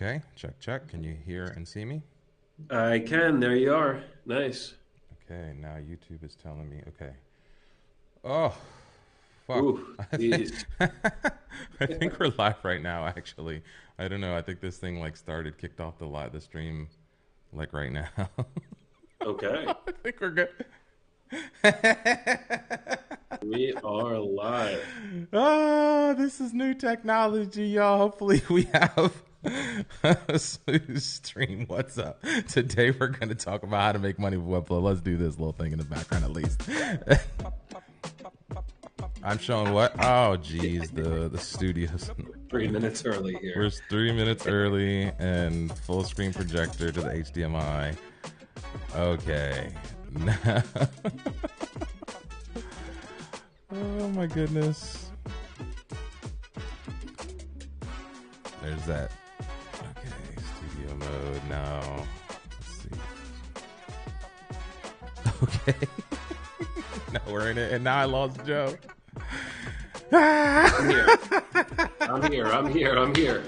Okay, check, check. Can you hear and see me? I can. There you are. Nice. Okay, now YouTube is telling me. Okay. Oh, fuck. Ooh, I think geez. I think we're live right now. Actually, I don't know. I think this thing like kicked off the stream like right now. Okay. I think we're good. We are live. Oh, this is new technology, y'all. Hopefully, we have a smooth stream. What's up? Today, we're going to talk about how to make money with Webflow. Let's do this little thing in the background, at least. I'm showing what? Oh, geez, the studios. 3 minutes early We're here. 3 minutes early and full screen projector to the HDMI. Okay. Oh my goodness. There's that. Okay, studio mode now. Let's see. Okay. Now we're in it, and now I lost Joe. I'm here. I'm here. I'm here. I'm here.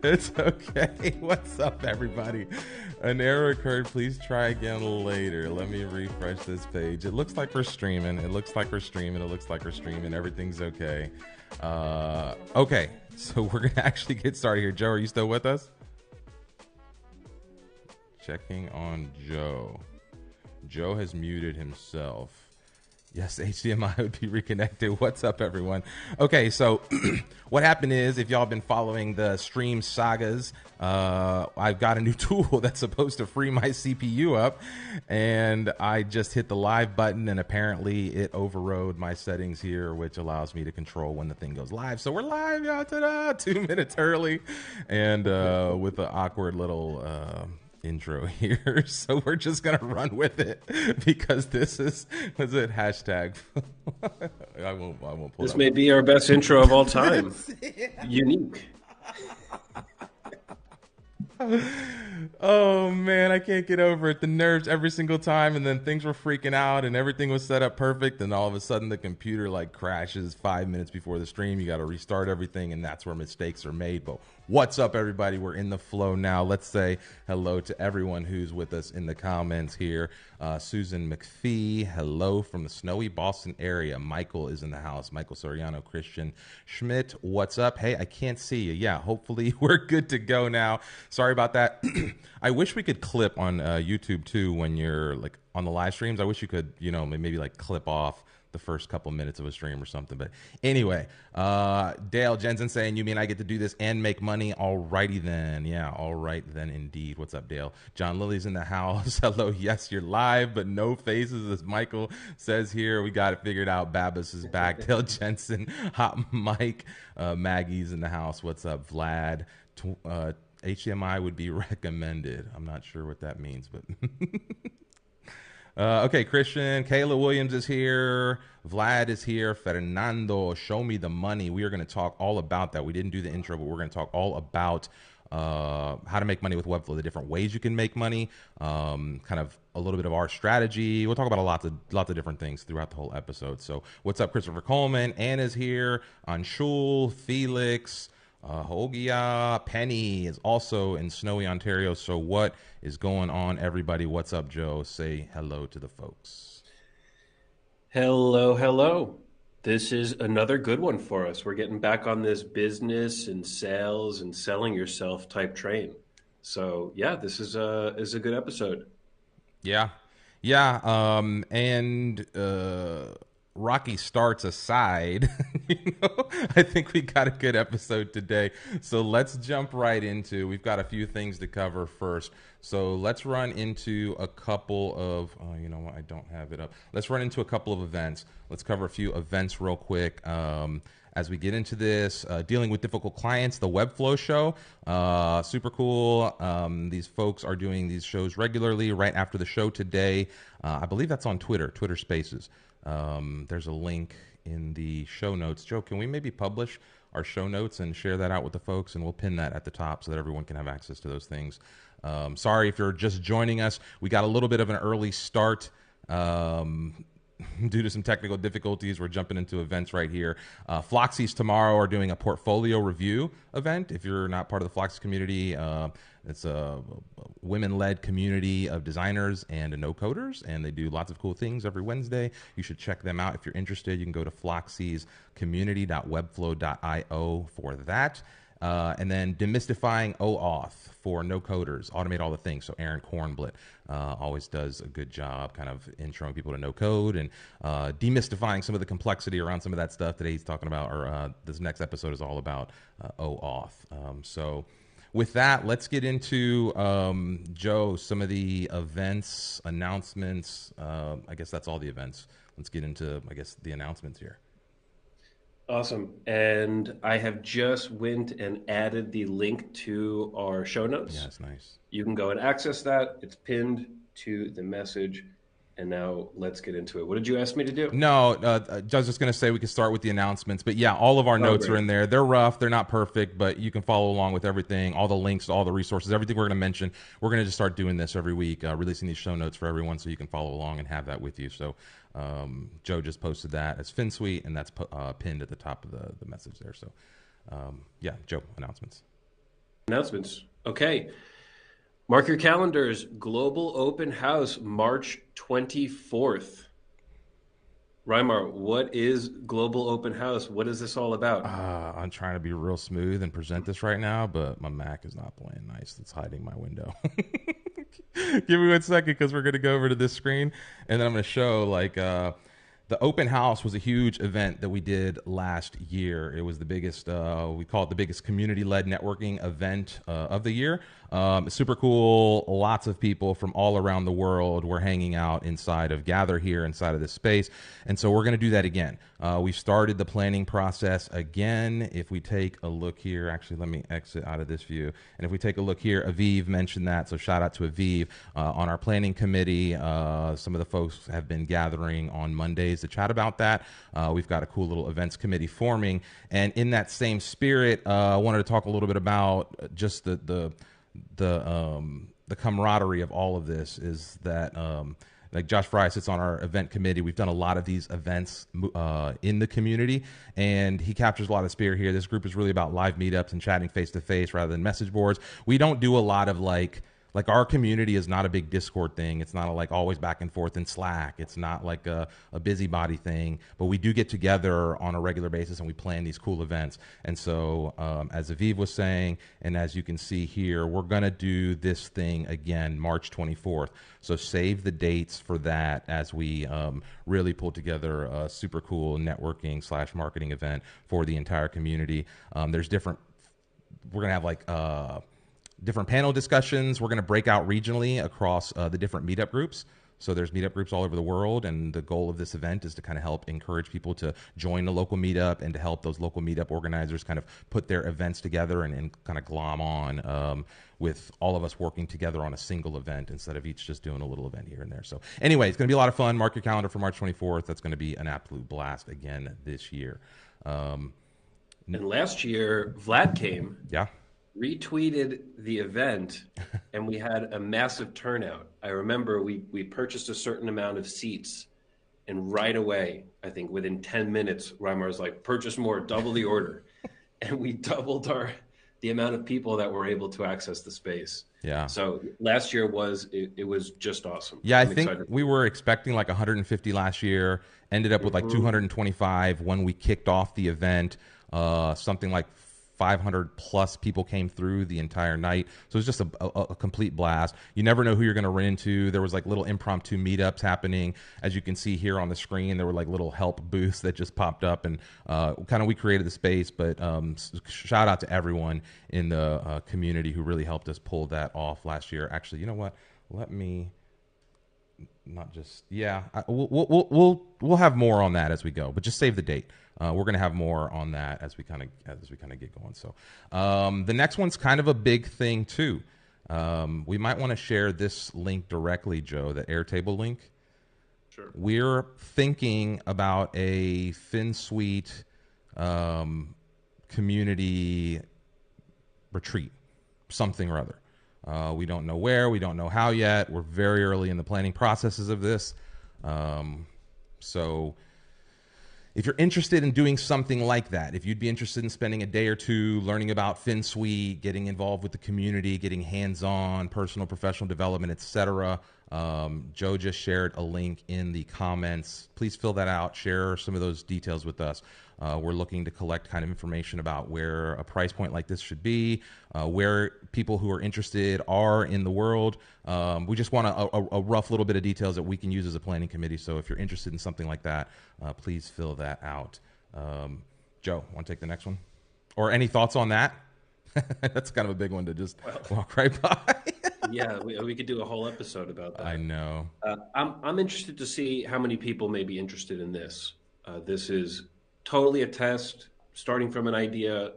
It's okay. What's up, everybody? An error occurred. Please try again later. Let me refresh this page. It looks like we're streaming. It looks like we're streaming. It looks like we're streaming. Everything's okay. Okay, so we're going to actually get started here. Joe, are you still with us? Checking on Joe. Joe has muted himself. Yes, HDMI would be reconnected. What's up, everyone? Okay, so what happened is, if y'all been following the stream sagas, I've got a new tool that's supposed to free my CPU up, and I just hit the live button, and apparently it overrode my settings here, which allows me to control when the thing goes live. So we're live, y'all, ta-da, 2 minutes early, and with an awkward little intro here. So we're just gonna run with it because this is, was it hashtag I won't pull This that may one be our best intro of all time. Unique. up. Oh man, I can't get over it. The nerves every single time, and then things were freaking out and everything was set up perfect, and all of a sudden the computer like crashes 5 minutes before the stream. You got to restart everything, and that's where mistakes are made. But what's up, everybody? We're in the flow now. Let's say hello to everyone who's with us in the comments here. Susan McPhee, hello from the snowy Boston area. Michael is in the house. Michael Soriano, Christian Schmidt, what's up? Hey, I can't see you. Yeah, hopefully we're good to go now. Sorry about that. I wish we could clip on YouTube too when you're like on the live streams. I wish you could, you know, maybe like clip off the first couple minutes of a stream or something. But anyway, Dale Jensen saying, you mean I get to do this and make money? Alrighty then. Yeah, all right then indeed. What's up, Dale? John Lilly's in the house. Hello. Yes, you're live, but no faces, as Michael says here. We got it figured out. Babas is back. Dale Jensen, Hot Mike, Maggie's in the house. What's up, Vlad? HDMI would be recommended. I'm not sure what that means, but okay, Christian, Kayla Williams is here. Vlad is here. Fernando, show me the money. We are going to talk all about that. We didn't do the intro, but we're going to talk all about how to make money with Webflow, the different ways you can make money, kind of a little bit of our strategy. We'll talk about lots of different things throughout the whole episode. So what's up, Christopher Coleman? Anna's here. Anshul, Felix, Hogia, Penny is also in snowy Ontario. So what is going on, everybody? What's up, Joe? Say hello to the folks. Hello, hello. This is another good one for us. We're getting back on this business and sales and selling yourself type train. So yeah, this is a good episode. Yeah. Yeah. And rocky starts aside, I think we got a good episode today. So let's jump right into, we've got a few things to cover first. So let's run into a couple of, oh, you know what? I don't have it up. Let's run into a couple of events. Let's cover a few events real quick. As we get into this, dealing with difficult clients, the Webflow show, super cool. These folks are doing these shows regularly right after the show today. I believe that's on Twitter Spaces. There's a link in the show notes. Joe, can we maybe publish our show notes and share that out with the folks, and we'll pin that at the top so that everyone can have access to those things. Sorry if you're just joining us. We got a little bit of an early start. due to some technical difficulties, we're jumping into events right here. Floxy's tomorrow are doing a portfolio review event. If you're not part of the Floxy community, it's a women-led community of designers and no-coders, and they do lots of cool things every Wednesday. You should check them out if you're interested. You can go to floxyscommunity.webflow.io for that. And then demystifying OAuth for no coders, automate all the things. So Aaron Kornblit always does a good job kind of introing people to no code and demystifying some of the complexity around some of that stuff. Today he's talking about, or this next episode is all about OAuth. So with that, let's get into, Joe, some of the events, announcements. I guess that's all the events. Let's get into, I guess, the announcements here. Awesome. And I have just went and added the link to our show notes. Yeah, it's nice. You can go and access that. It's pinned to the message. And now let's get into it. What did you ask me to do? No, I was just going to say we could start with the announcements. But yeah, all of our notes are in there. They're rough. They're not perfect, but you can follow along with everything, all the links, all the resources, everything we're going to mention. We're going to just start doing this every week, releasing these show notes for everyone so you can follow along and have that with you. So Joe just posted that as Finsweet, and that's pinned at the top of the message there. So yeah, Joe, announcements. Announcements. Okay. Mark your calendars. Global Open House, March 24th. Reimar, what is Global Open House? What is this all about? I'm trying to be real smooth and present this right now, but my Mac is not playing nice. It's hiding my window. Give me 1 second because we're going to go over to this screen, and then I'm going to show like the open house was a huge event that we did last year. It was the biggest, we call it the biggest community-led networking event of the year. Super cool. Lots of people from all around the world were hanging out inside of Gather here, inside of this space. And so we're going to do that again. We've started the planning process again. If we take a look here, actually, let me exit out of this view. And if we take a look here, Aviv mentioned that. So shout out to Aviv on our planning committee. Some of the folks have been gathering on Mondays to chat about that. We've got a cool little events committee forming. And in that same spirit, I wanted to talk a little bit about just the camaraderie of all of this is that like Josh Fry sits on our event committee. We've done a lot of these events in the community, and he captures a lot of spirit here. This group is really about live meetups and chatting face to face rather than message boards. We don't do a lot of like our community is not a big Discord thing. It's not like always back and forth in Slack. It's not like a busybody thing, but we do get together on a regular basis and we plan these cool events. And so as Aviv was saying, and as you can see here, we're going to do this thing again, March 24th. So save the dates for that as we really pull together a super cool networking / marketing event for the entire community. There's different, we're going to have like, different panel discussions. We're going to break out regionally across the different meetup groups. So there's meetup groups all over the world, and the goal of this event is to kind of help encourage people to join the local meetup and to help those local meetup organizers kind of put their events together and kind of glom on with all of us working together on a single event instead of each just doing a little event here and there. So anyway, it's going to be a lot of fun. Mark your calendar for March 24th. That's going to be an absolute blast again this year. And last year, Vlad came. Yeah. Retweeted the event, and we had a massive turnout. I remember we purchased a certain amount of seats, and right away, I think within 10 minutes, Reimar was like, purchase more, double the order. And we doubled the amount of people that were able to access the space. Yeah. So last year was just awesome. Yeah, I think we were expecting like 150 last year, ended up with like 225 when we kicked off the event, something like 500 plus people came through the entire night. So it was just a complete blast. You never know who you're going to run into. There was like little impromptu meetups happening. As you can see here on the screen, there were like little help booths that just popped up, and kind of we created the space, but shout out to everyone in the community who really helped us pull that off last year. Actually, you know what? Let me not just, yeah, we'll have more on that as we go, but just save the date. We're going to have more on that as we kind of get going. So the next one's kind of a big thing too. We might want to share this link directly, Joe, the Airtable link. Sure. We're thinking about a Finsweet community retreat, something or other. We don't know where, we don't know how yet. We're very early in the planning processes of this. So if you're interested in doing something like that, if you'd be interested in spending a day or two learning about Finsweet, getting involved with the community, getting hands-on, personal, professional development, etc., Joe just shared a link in the comments. Please fill that out. Share some of those details with us. We're looking to collect kind of information about where a price point like this should be, where people who are interested are in the world. We just want a rough little bit of details that we can use as a planning committee. So if you're interested in something like that, please fill that out. Joe, want to take the next one? Or any thoughts on that? That's kind of a big one to just walk right by. Yeah, we could do a whole episode about that. I know. I'm interested to see how many people may be interested in this. This is totally a test, starting from an idea.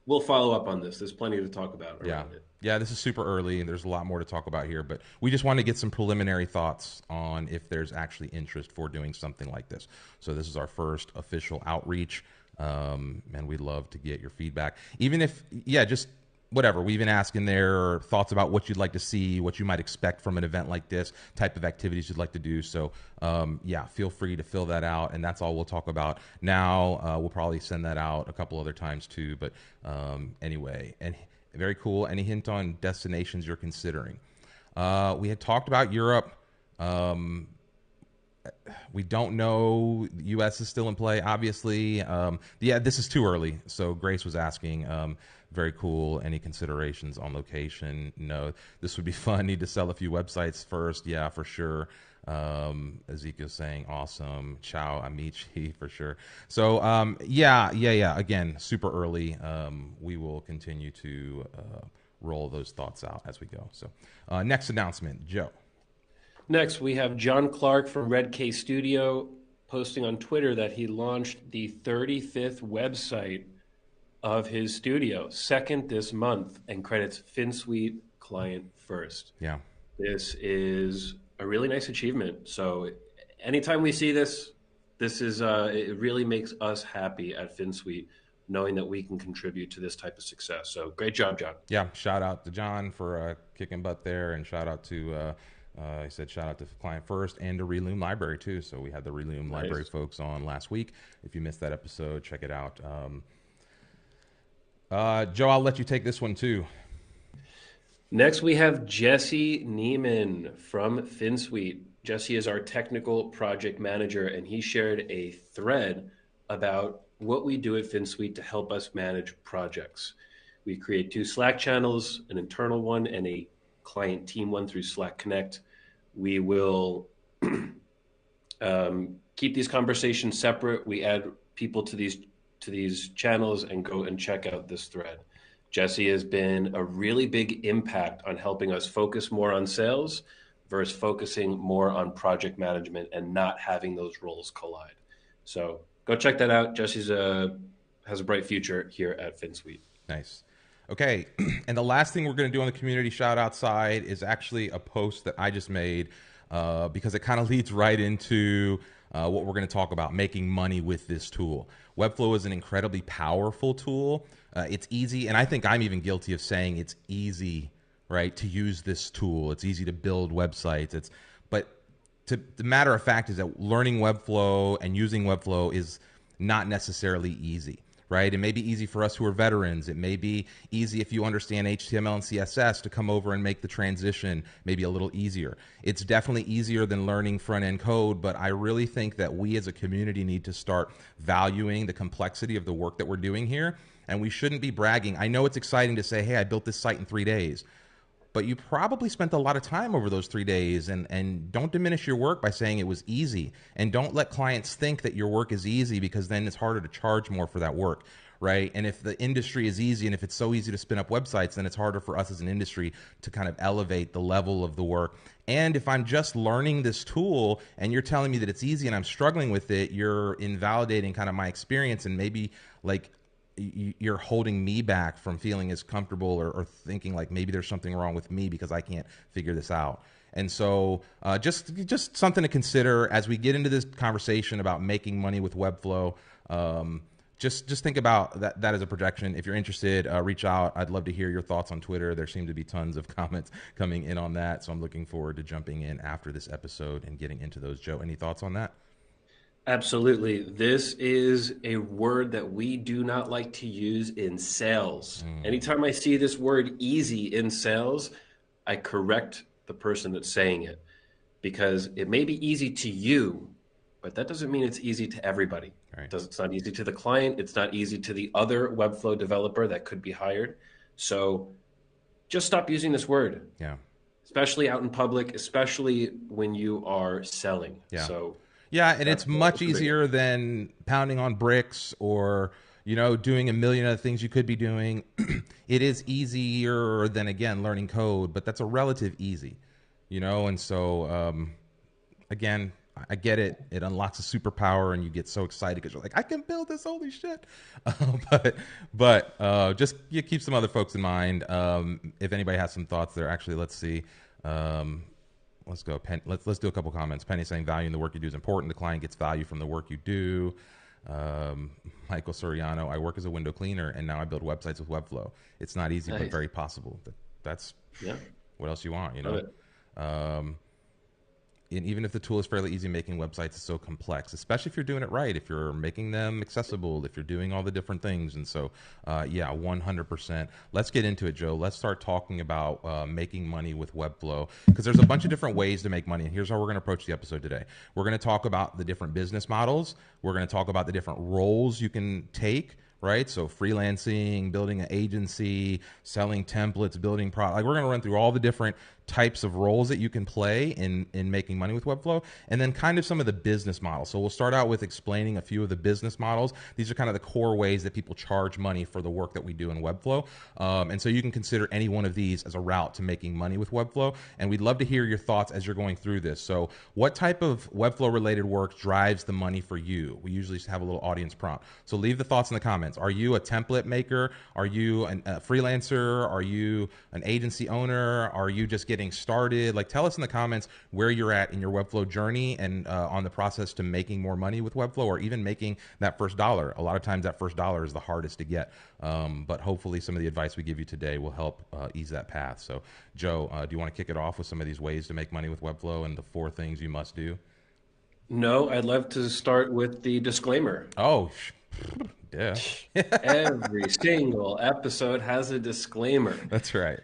We'll follow up on this. There's plenty to talk about around it. Yeah, this is super early, and there's a lot more to talk about here. But we just want to get some preliminary thoughts on if there's actually interest for doing something like this. So this is our first official outreach, and we'd love to get your feedback. Even if, just whatever, we even ask in there thoughts about what you'd like to see, what you might expect from an event like this, type of activities you'd like to do. So feel free to fill that out, and that's all we'll talk about now. We'll probably send that out a couple other times too, but anyway, and very cool. Any hint on destinations you're considering? We had talked about Europe. We don't know. The U.S. is still in play, obviously. This is too early. So Grace was asking, very cool. Any considerations on location? No. This would be fun. Need to sell a few websites first. Yeah, for sure. Ezekiel's saying awesome. Ciao, amici, for sure. So, Again, super early. We will continue to roll those thoughts out as we go. So, next announcement, Joe. Next, we have John Clark from Red K Studio posting on Twitter that he launched the 35th website of his studio, second this month, and credits Finsweet client first. Yeah. This is a really nice achievement. So anytime we see this is it really makes us happy at Finsweet, knowing that we can contribute to this type of success. So great job, John. Yeah, shout out to John for kicking butt there, and shout out to he said shout out to Client First and to Reloom Library too. So we had the Reloom Library folks on last week. If you missed that episode, check it out. Joe, I'll let you take this one too. Next, we have Jesse Neiman from Finsweet. Jesse is our technical project manager, and he shared a thread about what we do at Finsweet to help us manage projects. We create 2 Slack channels, an internal one and a client team one through Slack Connect. We will keep these conversations separate. We add people to these channels and go and check out this thread. Jesse has been a really big impact on helping us focus more on sales versus focusing more on project management and not having those roles collide. So go check that out. Jesse's has a bright future here at Finsweet. Nice. Okay, and the last thing we're going to do on the community shout out side is actually a post that I just made because it kind of leads right into what we're going to talk about, making money with this tool. Webflow is an incredibly powerful tool. It's easy, and I think I'm even guilty of saying it's easy, right, to use this tool. It's easy to build websites. But the matter of fact is that learning Webflow and using Webflow is not necessarily easy. Right? It may be easy for us who are veterans. It may be easy if you understand HTML and CSS to come over and make the transition maybe a little easier. It's definitely easier than learning front-end code, but I really think that we as a community need to start valuing the complexity of the work that we're doing here, and we shouldn't be bragging. I know it's exciting to say, hey, I built this site in 3 days. But you probably spent a lot of time over those 3 days, and don't diminish your work by saying it was easy. And don't let clients think that your work is easy, because then it's harder to charge more for that work, right? And if the industry is easy, and if it's so easy to spin up websites, then it's harder for us as an industry to kind of elevate the level of the work. And if I'm just learning this tool and you're telling me that it's easy and I'm struggling with it, you're invalidating kind of my experience, and maybe like you're holding me back from feeling as comfortable or thinking like maybe there's something wrong with me because I can't figure this out. And so just something to consider as we get into this conversation about making money with Webflow. just think about that as a projection. If you're interested, reach out. I'd love to hear your thoughts on Twitter. There seem to be tons of comments coming in on that, so I'm looking forward to jumping in after this episode and getting into those. Joe, any thoughts on that? Absolutely. This is a word that we do not like to use in sales. Anytime I see this word easy in sales, I correct the person that's saying it because it may be easy to you, but that doesn't mean it's easy to everybody. Right. It's not easy to the client. It's not easy to the other Webflow developer that could be hired. So just stop using this word. Yeah. Especially out in public, especially when you are selling. Yeah. So yeah, and that's it's much easier than pounding on bricks or, doing a million other things you could be doing. It is easier than, again, learning code, but that's a relative easy, and so, again, I get it. It unlocks a superpower and you get so excited because you're like, I can build this, holy shit. But just keep some other folks in mind. If anybody has some thoughts there, actually, let's see. Let's go. Let's do a couple comments. Penny saying value in the work you do is important. The client gets value from the work you do. Michael Soriano, I work as a window cleaner and now I build websites with Webflow. It's not easy, but very possible. That's what else you want, And even if the tool is fairly easy, making websites is so complex, especially if you're doing it right, if you're making them accessible, if you're doing all the different things. And so, 100%. Let's get into it, Joe. Let's start talking about making money with Webflow, because there's a bunch of different ways to make money. And here's how we're going to approach the episode today. We're going to talk about the different business models. We're going to talk about the different roles you can take, right? So freelancing, building an agency, selling templates, building product. Like, we're going to run through all the different types of roles that you can play in making money with Webflow, and then kind of some of the business models. So we'll start out with explaining a few of the business models. These are kind of the core ways that people charge money for the work that we do in Webflow. And so you can consider any one of these as a route to making money with Webflow. And we'd love to hear your thoughts as you're going through this. So what type of Webflow related work drives the money for you? We usually have a little audience prompt. So leave the thoughts in the comments. Are you a template maker? Are you a freelancer? Are you an agency owner? Are you just getting started? Like, tell us in the comments where you're at in your Webflow journey and on the process to making more money with Webflow, or even making that first dollar. A lot of times that first dollar is the hardest to get, but hopefully some of the advice we give you today will help ease that path. So Joe, do you want to kick it off with some of these ways to make money with Webflow and the 4 things you must do? No, I'd love to start with the disclaimer. Oh, yeah. Every single episode has a disclaimer. That's right.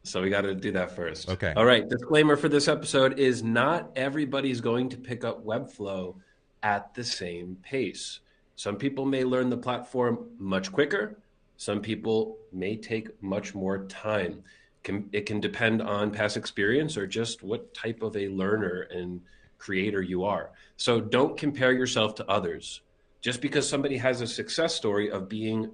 So we got to do that first. Okay. All right. Disclaimer for this episode is not everybody's going to pick up Webflow at the same pace. Some people may learn the platform much quicker. Some people may take much more time. It can depend on past experience or just what type of a learner and creator you are. So don't compare yourself to others. Just because somebody has a success story of being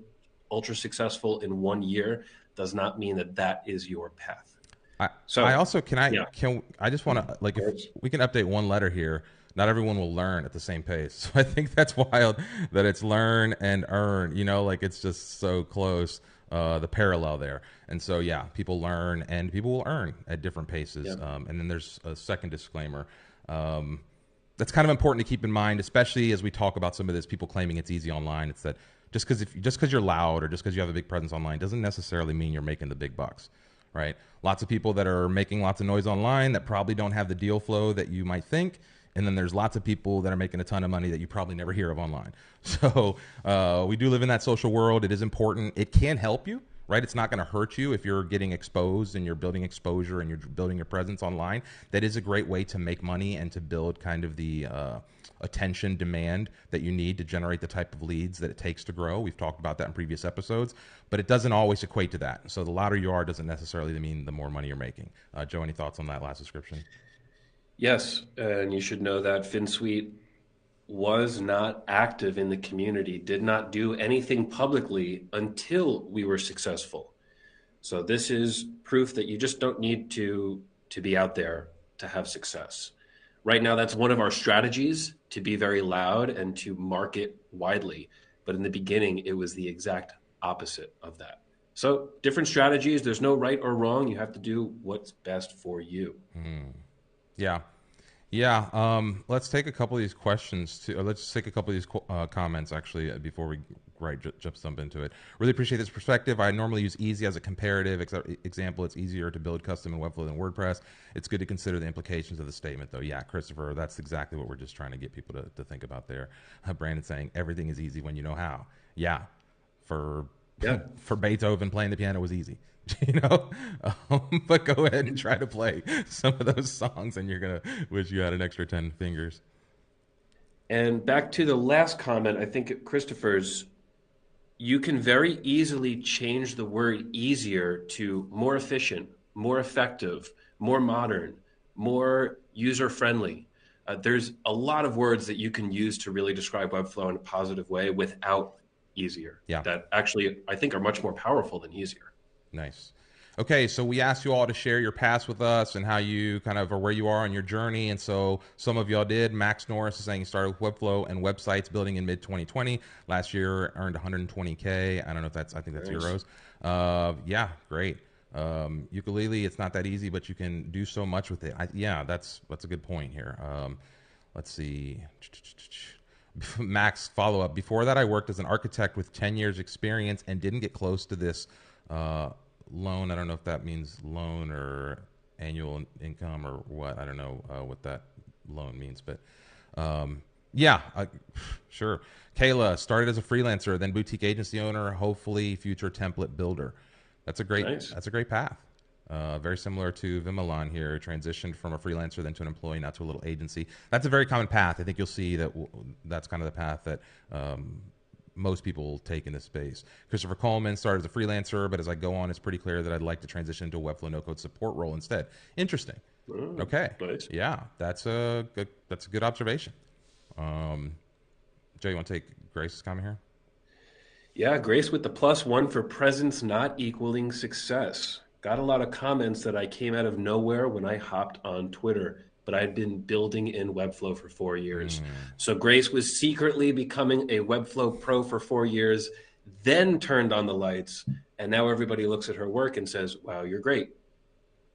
ultra successful in 1 year does not mean that that is your path. I just want to, like, if we can update one letter here, not everyone will learn at the same pace. So I think that's wild that it's learn and earn, like it's just so close, the parallel there. And so, people learn and people will earn at different paces. Yeah. And then there's a second disclaimer. That's kind of important to keep in mind, especially as we talk about some of this, people claiming it's easy online. It's that just because you're loud or just because you have a big presence online doesn't necessarily mean you're making the big bucks, right? Lots of people that are making lots of noise online that probably don't have the deal flow that you might think. And then there's lots of people that are making a ton of money that you probably never hear of online. So we do live in that social world. It is important. It can help you, right? It's not going to hurt you if you're getting exposed and you're building exposure and you're building your presence online. That is a great way to make money and to build kind of the attention demand that you need to generate the type of leads that it takes to grow. We've talked about that in previous episodes, but it doesn't always equate to that. So the louder you are doesn't necessarily mean the more money you're making. Joe, any thoughts on that last description? Yes, and you should know that Finsweet was not active in the community, did not do anything publicly until we were successful. So this is proof that you just don't need to be out there to have success. Right now, that's one of our strategies, to be very loud and to market widely. But in the beginning, it was the exact opposite of that. So different strategies. There's no right or wrong. You have to do what's best for you. Yeah. Let's take a couple of these questions let's take a couple of these comments actually before we right, jump into it. Really appreciate this perspective. I normally use easy as a comparative example. It's easier to build custom in Webflow than WordPress. It's good to consider the implications of the statement, though. Yeah, Christopher, that's exactly what we're just trying to get people to think about there. Brandon saying everything is easy when you know how. Yeah, for Beethoven, playing the piano was easy. But go ahead and try to play some of those songs, and you're gonna wish you had an extra 10 fingers. And back to the last comment, I think Christopher's, you can very easily change the word easier to more efficient, more effective, more modern, more user-friendly. There's a lot of words that you can use to really describe Webflow in a positive way without easier. Yeah. That actually, I think, are much more powerful than easier. Nice. Okay, so we asked you all to share your past with us and how you kind of, or where you are on your journey. And so some of y'all did. Max Norris is saying he started with Webflow and websites building in mid 2020. Last year earned 120K. I don't know if that's, I think that's Nice. euros. Yeah, great. Ukulele, it's not that easy, but you can do so much with it. Yeah, that's a good point here. Let's see. Max follow up. Before that, I worked as an architect with 10 years experience and didn't get close to this loan. I don't know if that means loan or annual income or what. I don't know what that loan means, but sure. Kayla started as a freelancer, then boutique agency owner, hopefully future template builder. That's a great, Nice. that's a great path. Very similar to Vimalan here, transitioned from a freelancer then to an employee, not to a little agency. That's a very common path. I think you'll see that that's kind of the path that most people take in this space. Christopher Coleman started as a freelancer, but as I go on, it's pretty clear that I'd like to transition into a Webflow no-code support role instead. Interesting. Okay. Nice. Yeah, that's a good observation. Joe, you want to take Grace's comment here? Yeah, Grace with the +1 for presence not equaling success. Got a lot of comments that I came out of nowhere when I hopped on Twitter, but I'd been building in Webflow for 4 years. So Grace was secretly becoming a Webflow pro for 4 years, then turned on the lights, and now everybody looks at her work and says, wow, you're great.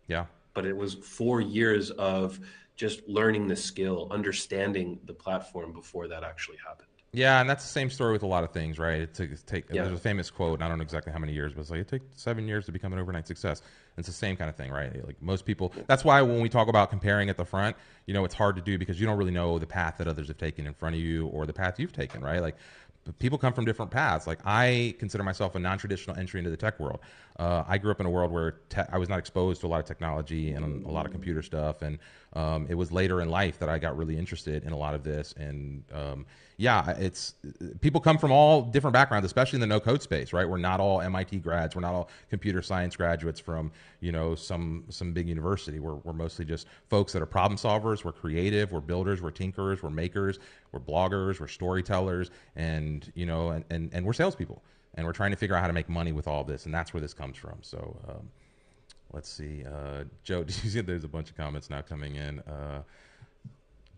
Yeah. But it was 4 years of just learning the skill, understanding the platform before that actually happened. Yeah, and that's the same story with a lot of things, right? There's a famous quote, and I don't know exactly how many years, but it's like, it takes 7 years to become an overnight success. And it's the same kind of thing, right? Like most people, that's why when we talk about comparing at the front, it's hard to do because you don't really know the path that others have taken in front of you or the path you've taken, right? Like people come from different paths. Like I consider myself a non-traditional entry into the tech world. I grew up in a world where I was not exposed to a lot of technology and a lot of computer stuff. And it was later in life that I got really interested in a lot of this. And it's people come from all different backgrounds, especially in the no-code space, right? We're not all MIT grads. We're not all computer science graduates from some big university. We're mostly just folks that are problem solvers. We're creative. We're builders. We're tinkerers. We're makers. We're bloggers. We're storytellers, and we're salespeople. And we're trying to figure out how to make money with all this, and that's where this comes from. So let's see. Joe, do you see there's a bunch of comments now coming in?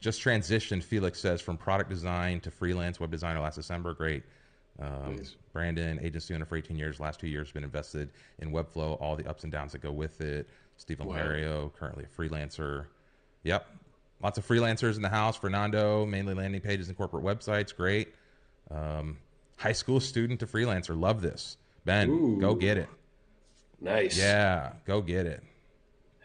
Just transitioned, Felix says, from product design to freelance web designer last December. Great. Brandon, agency owner for 18 years. Last 2 years been invested in Webflow, all the ups and downs that go with it. Stephen Lario, currently a freelancer. Yep. Lots of freelancers in the house. Fernando, mainly landing pages and corporate websites. Great. High school student to freelancer. Love this. Ben, go get it. Nice. Yeah, go get it.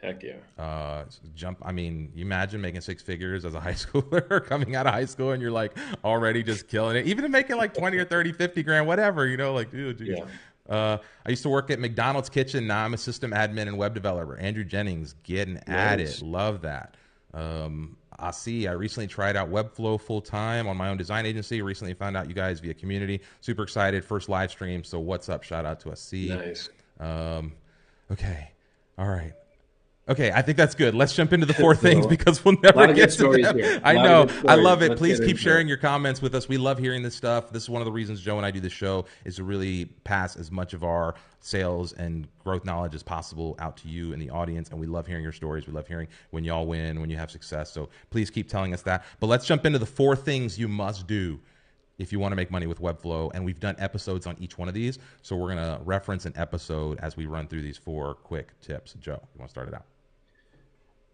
Heck yeah. You imagine making 6 figures as a high schooler coming out of high school and you're like already just killing it. Even making like 20 or 30, 50 grand, whatever, dude. Yeah. I used to work at McDonald's kitchen. Now I'm a system admin and web developer. Andrew Jennings getting at it. Love that. I recently tried out Webflow full time on my own design agency. Recently found out you guys via community. Super excited. First live stream. So what's up? Shout out to Asi. Nice. Okay. All right. Okay, I think that's good. Let's jump into the 4 things because we'll never get to them. Here. I know. I love it. Please keep sharing your comments with us. We love hearing this stuff. This is one of the reasons Joe and I do this show, is to really pass as much of our sales and growth knowledge as possible out to you and the audience. And we love hearing your stories. We love hearing when y'all win, when you have success. So please keep telling us that. But let's jump into the 4 things you must do if you want to make money with Webflow. And we've done episodes on each one of these. So we're going to reference an episode as we run through these 4 quick tips. Joe, you want to start it out?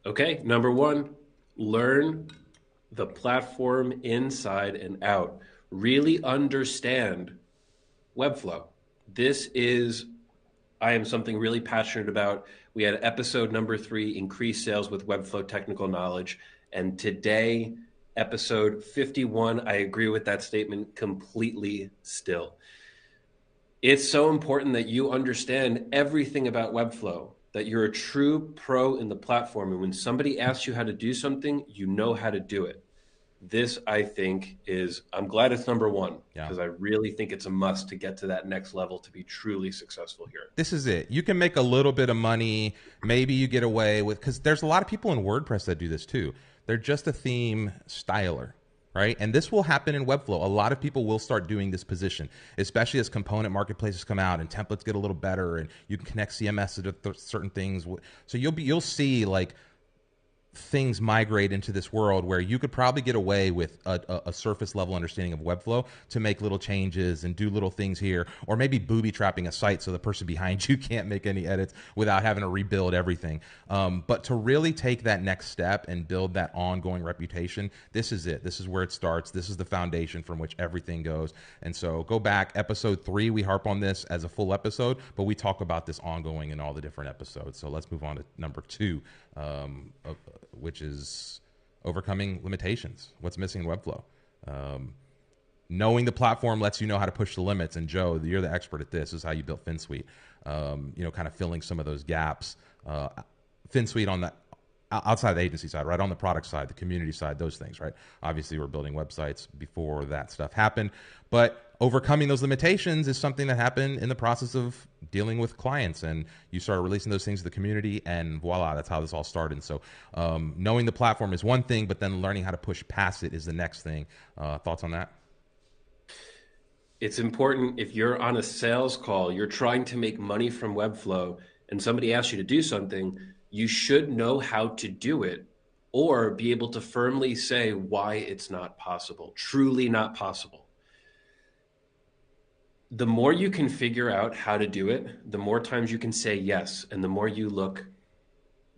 Okay, number 1, learn the platform inside and out. Really understand Webflow. I am something really passionate about. We had episode number 3, increase sales with Webflow technical knowledge. And today, episode 51, I agree with that statement completely still. It's so important that you understand everything about Webflow, that you're a true pro in the platform. And when somebody asks you how to do something, you know how to do it. This, I think, I'm glad it's number 1 because I really think it's a must to get to that next level to be truly successful here. This is it. You can make a little bit of money. Maybe you get away with, because there's a lot of people in WordPress that do this too. They're just a theme styler, right? And this will happen in Webflow. A lot of people will start doing this position, especially as component marketplaces come out and templates get a little better and you can connect CMS to certain things. So you'll see like things migrate into this world where you could probably get away with a surface level understanding of Webflow to make little changes and do little things here, or maybe booby trapping a site so the person behind you can't make any edits without having to rebuild everything. But to really take that next step and build that ongoing reputation, this is it. This is where it starts. This is the foundation from which everything goes. And so go back, episode 3, we harp on this as a full episode, but we talk about this ongoing in all the different episodes. So let's move on to number 2. Which is overcoming limitations. What's missing in Webflow? Knowing the platform lets you know how to push the limits. And Joe, you're the expert at this. This is how you built Finsweet. Kind of filling some of those gaps. Finsweet on the outside of the agency side, right? On the product side, the community side, those things, right? Obviously, we're building websites before that stuff happened. But overcoming those limitations is something that happened in the process of dealing with clients, and you started releasing those things to the community, and voila, that's how this all started. So knowing the platform is one thing, but then learning how to push past it is the next thing. Thoughts on that? It's important if you're on a sales call, you're trying to make money from Webflow, and somebody asks you to do something, you should know how to do it or be able to firmly say why it's not possible, truly not possible. The more you can figure out how to do it, the more times you can say yes, and the more you look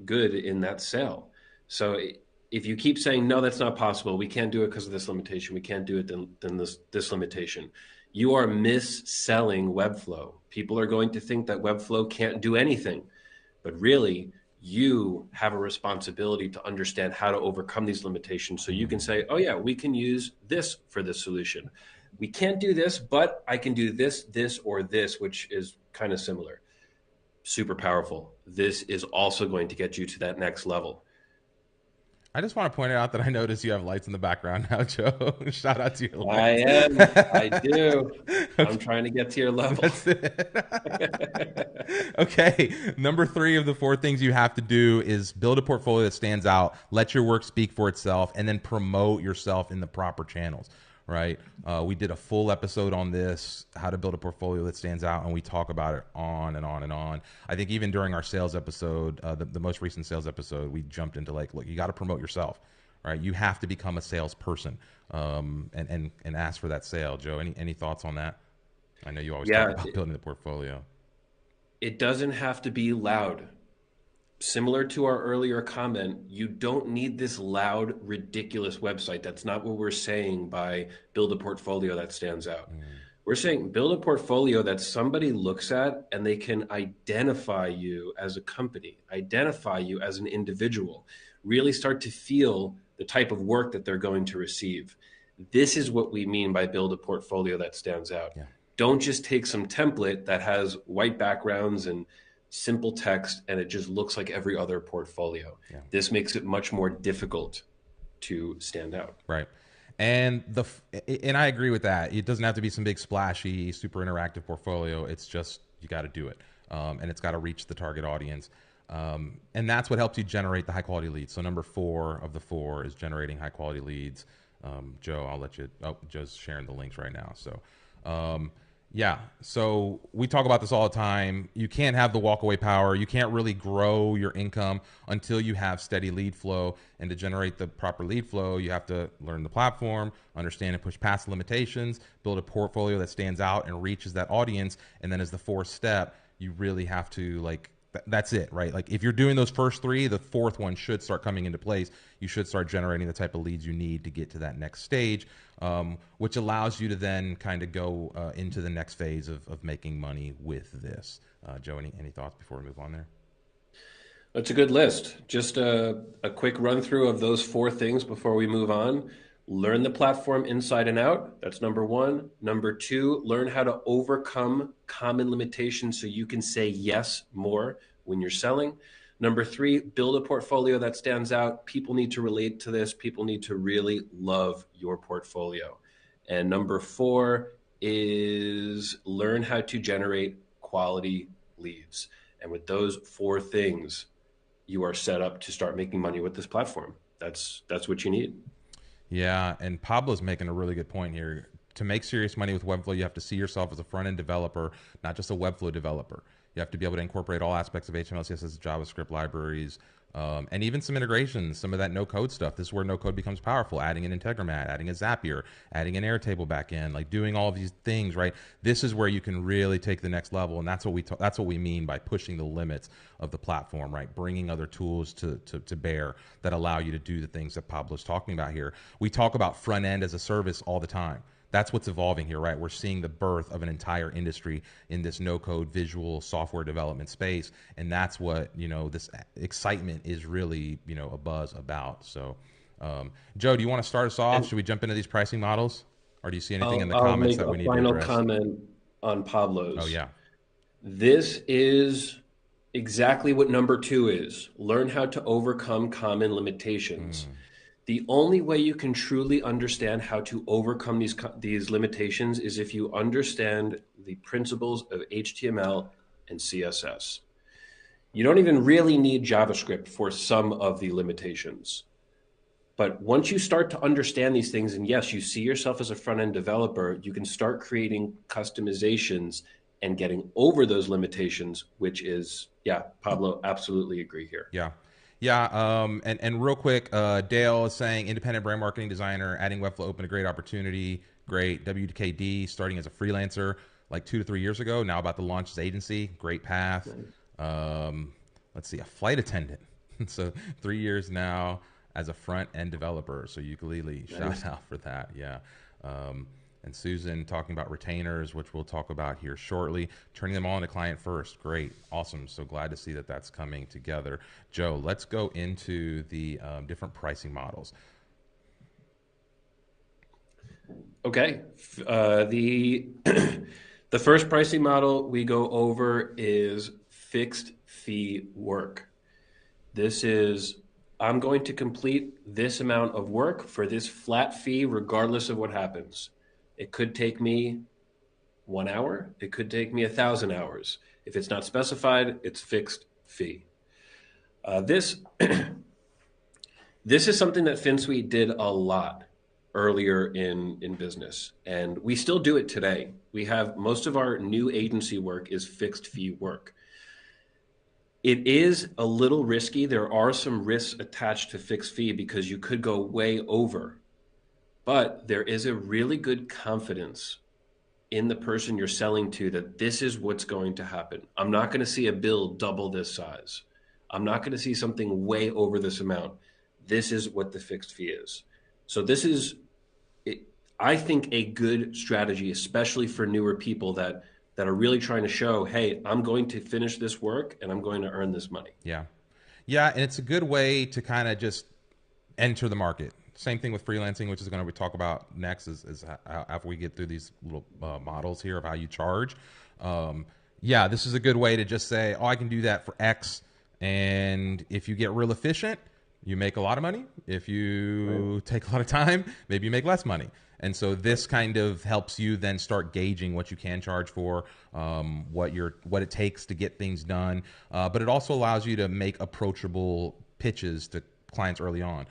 good in that sale. So if you keep saying, no, that's not possible, we can't do it because of this limitation, we can't do it then this limitation, you are mis-selling Webflow. People are going to think that Webflow can't do anything, but really, you have a responsibility to understand how to overcome these limitations. So you can say, oh yeah, we can use this for this solution. We can't do this, but I can do this, this, or this, which is kind of similar. Super powerful. This is also going to get you to that next level. I just want to point out that I noticed you have lights in the background now, Joe. Shout out to your I lights. am. I do. I'm trying to get to your level. That's it. Okay. Number 3 of the 4 things you have to do is build a portfolio that stands out, let your work speak for itself, and then promote yourself in the proper channels. Right? We did a full episode on this, how to build a portfolio that stands out, and we talk about it on and on and on. I think even during our sales episode, the most recent sales episode, we jumped into like, look, you got to promote yourself, right? You have to become a salesperson and ask for that sale. Joe, any thoughts on that? I know you always talk about building the portfolio. It doesn't have to be loud. Similar to our earlier comment, you don't need this loud, ridiculous website. That's not what we're saying by build a portfolio that stands out. We're saying build a portfolio that somebody looks at and they can identify you as a company, identify you as an individual, really start to feel the type of work that they're going to receive. This is what we mean by build a portfolio that stands out. Yeah. Don't just take some template that has white backgrounds and simple text and it just looks like every other portfolio. Yeah. This makes it much more difficult to stand out. Right. And I agree with that. It doesn't have to be some big splashy, super interactive portfolio. It's just, you got to do it. And it's got to reach the target audience. And that's what helps you generate the high quality leads. So number 4 of the 4 is generating high quality leads. Joe, I'll let you, Joe's sharing the links right now. So, yeah. So we talk about this all the time. You can't have the walkaway power. You can't really grow your income until you have steady lead flow. And to generate the proper lead flow, you have to learn the platform, understand and push past the limitations, build a portfolio that stands out and reaches that audience. And then as the 4th step, you really have to like that's it, right? Like if you're doing those first three, the fourth one should start coming into place. You should start generating the type of leads you need to get to that next stage, which allows you to then kind of go into the next phase of making money with this. Joe, any thoughts before we move on there? That's a good list. Just a quick run through of those four things before we move on. Learn the platform inside and out. That's number one. Number two, learn how to overcome common limitations so you can say yes more when you're selling. Number three, build a portfolio that stands out. People need to relate to this. People need to really love your portfolio. And number four is learn how to generate quality leads. And with those four things, you are set up to start making money with this platform. That's what you need. Yeah, and Pablo's making a really good point here. To make serious money with Webflow, you have to see yourself as a front-end developer, not just a Webflow developer. You have to be able to incorporate all aspects of HTML, CSS, JavaScript libraries, and even some integrations, some of that no-code stuff. This is where no-code becomes powerful, adding an Integromat, adding a Zapier, adding an Airtable backend, like doing all of these things, right? This is where you can really take the next level, and that's what we mean by pushing the limits of the platform, right? Bringing other tools to bear that allow you to do the things that Pablo's talking about here. We talk about front-end as a service all the time. That's what's evolving here, right? We're seeing the birth of an entire industry in this no-code visual software development space, and that's what, this excitement is really, a buzz about. So, Joe, do you want to start us off? And Should we jump into these pricing models, or do you see anything in the I'll comments make that a we need to final address? comment on Pablo's. Oh yeah, This is exactly what number two is. Learn how to overcome common limitations. The only way you can truly understand how to overcome these limitations is if you understand the principles of HTML and CSS. You don't even really need JavaScript for some of the limitations. But once you start to understand these things, and yes, you see yourself as a front-end developer, you can start creating customizations and getting over those limitations, which is, yeah, Pablo, absolutely agree here. yeah. Yeah, and real quick, Dale is saying independent brand marketing designer, adding Webflow opened a great opportunity. Great. WKD starting as a freelancer like 2 to 3 years ago. Now about to launch his agency. Great path. Let's see, a flight attendant. So 3 years now as a front end developer. So ukulele, shout out for that. Yeah. And Susan talking about retainers, which we'll talk about here shortly. Turning them all into client first. Great. Awesome. So glad to see that that's coming together. Joe, let's go into the different pricing models. Okay. The first pricing model we go over is fixed fee work. This is, I'm going to complete this amount of work for this flat fee regardless of what happens. It could take me 1 hour. It could take me 1,000 hours. If it's not specified, it's fixed fee. This is something that Finsweet did a lot earlier in business, and we still do it today. We have most of our new agency work is fixed fee work. It is a little risky. There are some risks attached to fixed fee because you could go way over. But there is a really good confidence in the person you're selling to that this is what's going to happen. I'm not going to see a bill double this size. I'm not going to see something way over this amount. This is what the fixed fee is. So this is, I think, a good strategy, especially for newer people that are really trying to show, hey, I'm going to finish this work and I'm going to earn this money. Yeah. Yeah, and it's a good way to kind of just enter the market. Same thing with freelancing, which is going to talk about next is after we get through these little models here of how you charge. Yeah, this is a good way to just say, oh, I can do that for X. And if you get real efficient, you make a lot of money. If you take a lot of time, maybe you make less money. And so this kind of helps you then start gauging what you can charge for, what it takes to get things done. But it also allows you to make approachable pitches to clients early on.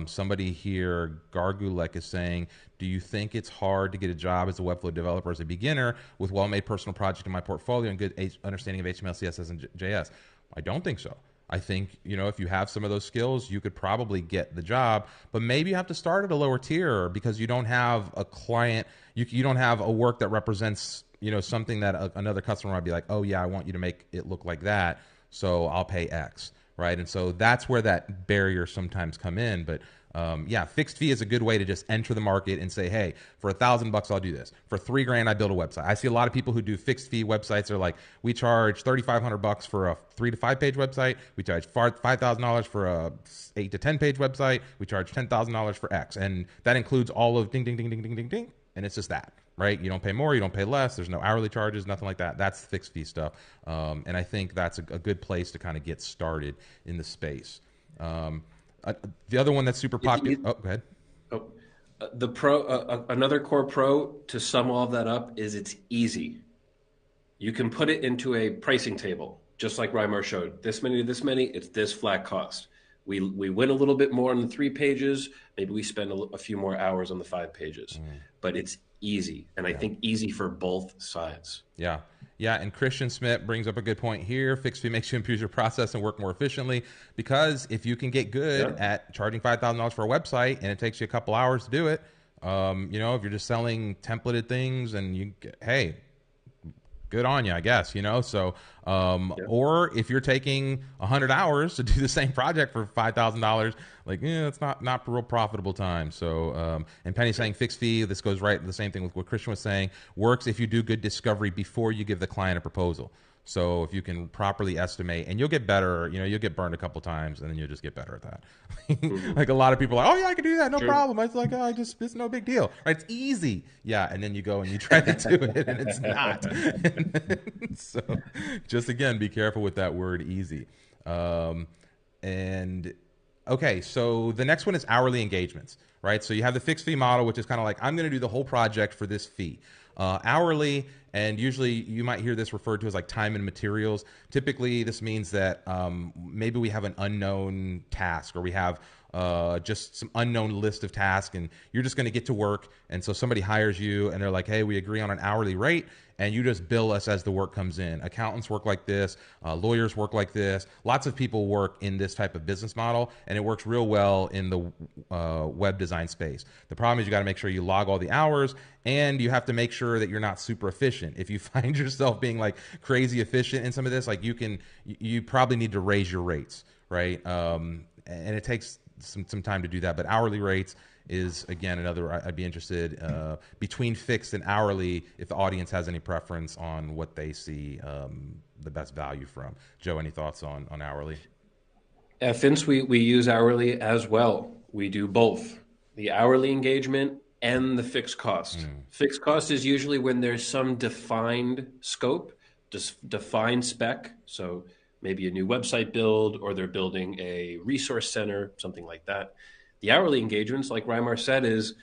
Somebody here, Gargulek, is saying, do you think it's hard to get a job as a Webflow developer as a beginner with well-made personal project in my portfolio and good understanding of HTML, CSS, and JS? I don't think so. I think, if you have some of those skills, you could probably get the job, but maybe you have to start at a lower tier because you don't have a client, you don't have a work that represents, something that another customer might be like, oh yeah, I want you to make it look like that. so I'll pay X, right? And so that's where that barrier sometimes come in. But yeah, fixed fee is a good way to just enter the market and say, hey, for $1,000 I'll do this. For $3,000 I build a website. I see a lot of people who do fixed fee websites. They're like, we charge $3,500 for a 3 to 5 page website. We charge $5,000 for a 8 to 10 page website. We charge $10,000 for X, and that includes all of ding ding ding ding ding ding ding, and it's just that. Right? You don't pay more, you don't pay less. There's no hourly charges, nothing like that. That's fixed fee stuff. And I think that's a good place to kind of get started in the space. The other one that's super popular. Oh, go ahead. Oh, another core pro to sum all of that up is it's easy. You can put it into a pricing table, just like Reimar showed. This many to this many, it's this flat cost. We win a little bit more on the 3 pages. Maybe we spend a few more hours on the 5 pages, but it's easy. And I think easy for both sides. Yeah. Yeah. And Christian Smith brings up a good point here. Fixed fee makes you improve your process and work more efficiently, because if you can get good at charging $5,000 for a website and it takes you a couple hours to do it, you know, if you're just selling templated things and you get, hey, good on you, I guess, you know? So, or if you're taking 100 hours to do the same project for $5,000, like, yeah, it's not real profitable time. So, and Penny's saying fixed fee, this goes right, the same thing with what Christian was saying, works if you do good discovery before you give the client a proposal. So if you can properly estimate, and you'll get better, you know, you'll get burned a couple times and then you'll just get better at that. Like a lot of people are like, oh yeah, I can do that. No problem. I was like, oh, it's no big deal. Right? It's easy. Yeah. And then you go and you try to do it and it's not. So just again, be careful with that word easy. And okay, so the next one is hourly engagements, right? So you have the fixed fee model, which is kind of like, I'm going to do the whole project for this fee. Hourly, and usually you might hear this referred to as like time and materials. Typically, this means that maybe we have an unknown task, or we have just some unknown list of tasks, and you're just going to get to work. And so somebody hires you and they're like, hey, we agree on an hourly rate, and you just bill us as the work comes in. Accountants work like this. Lawyers work like this. Lots of people work in this type of business model, and it works real well in the web design space. The problem is you got to make sure you log all the hours, and you have to make sure that you're not super efficient. If you find yourself being like crazy efficient in some of this, like you probably need to raise your rates, right? And it takes some time to do that, but hourly rates is, again, another, I'd be interested between fixed and hourly, if the audience has any preference on what they see the best value from. Joe, any thoughts on hourly? At Finsweet, we use hourly as well. We do both the hourly engagement and the fixed cost. Fixed cost is usually when there's some defined scope, defined spec. So maybe a new website build, or they're building a resource center, something like that. The hourly engagements, like Reimar said, is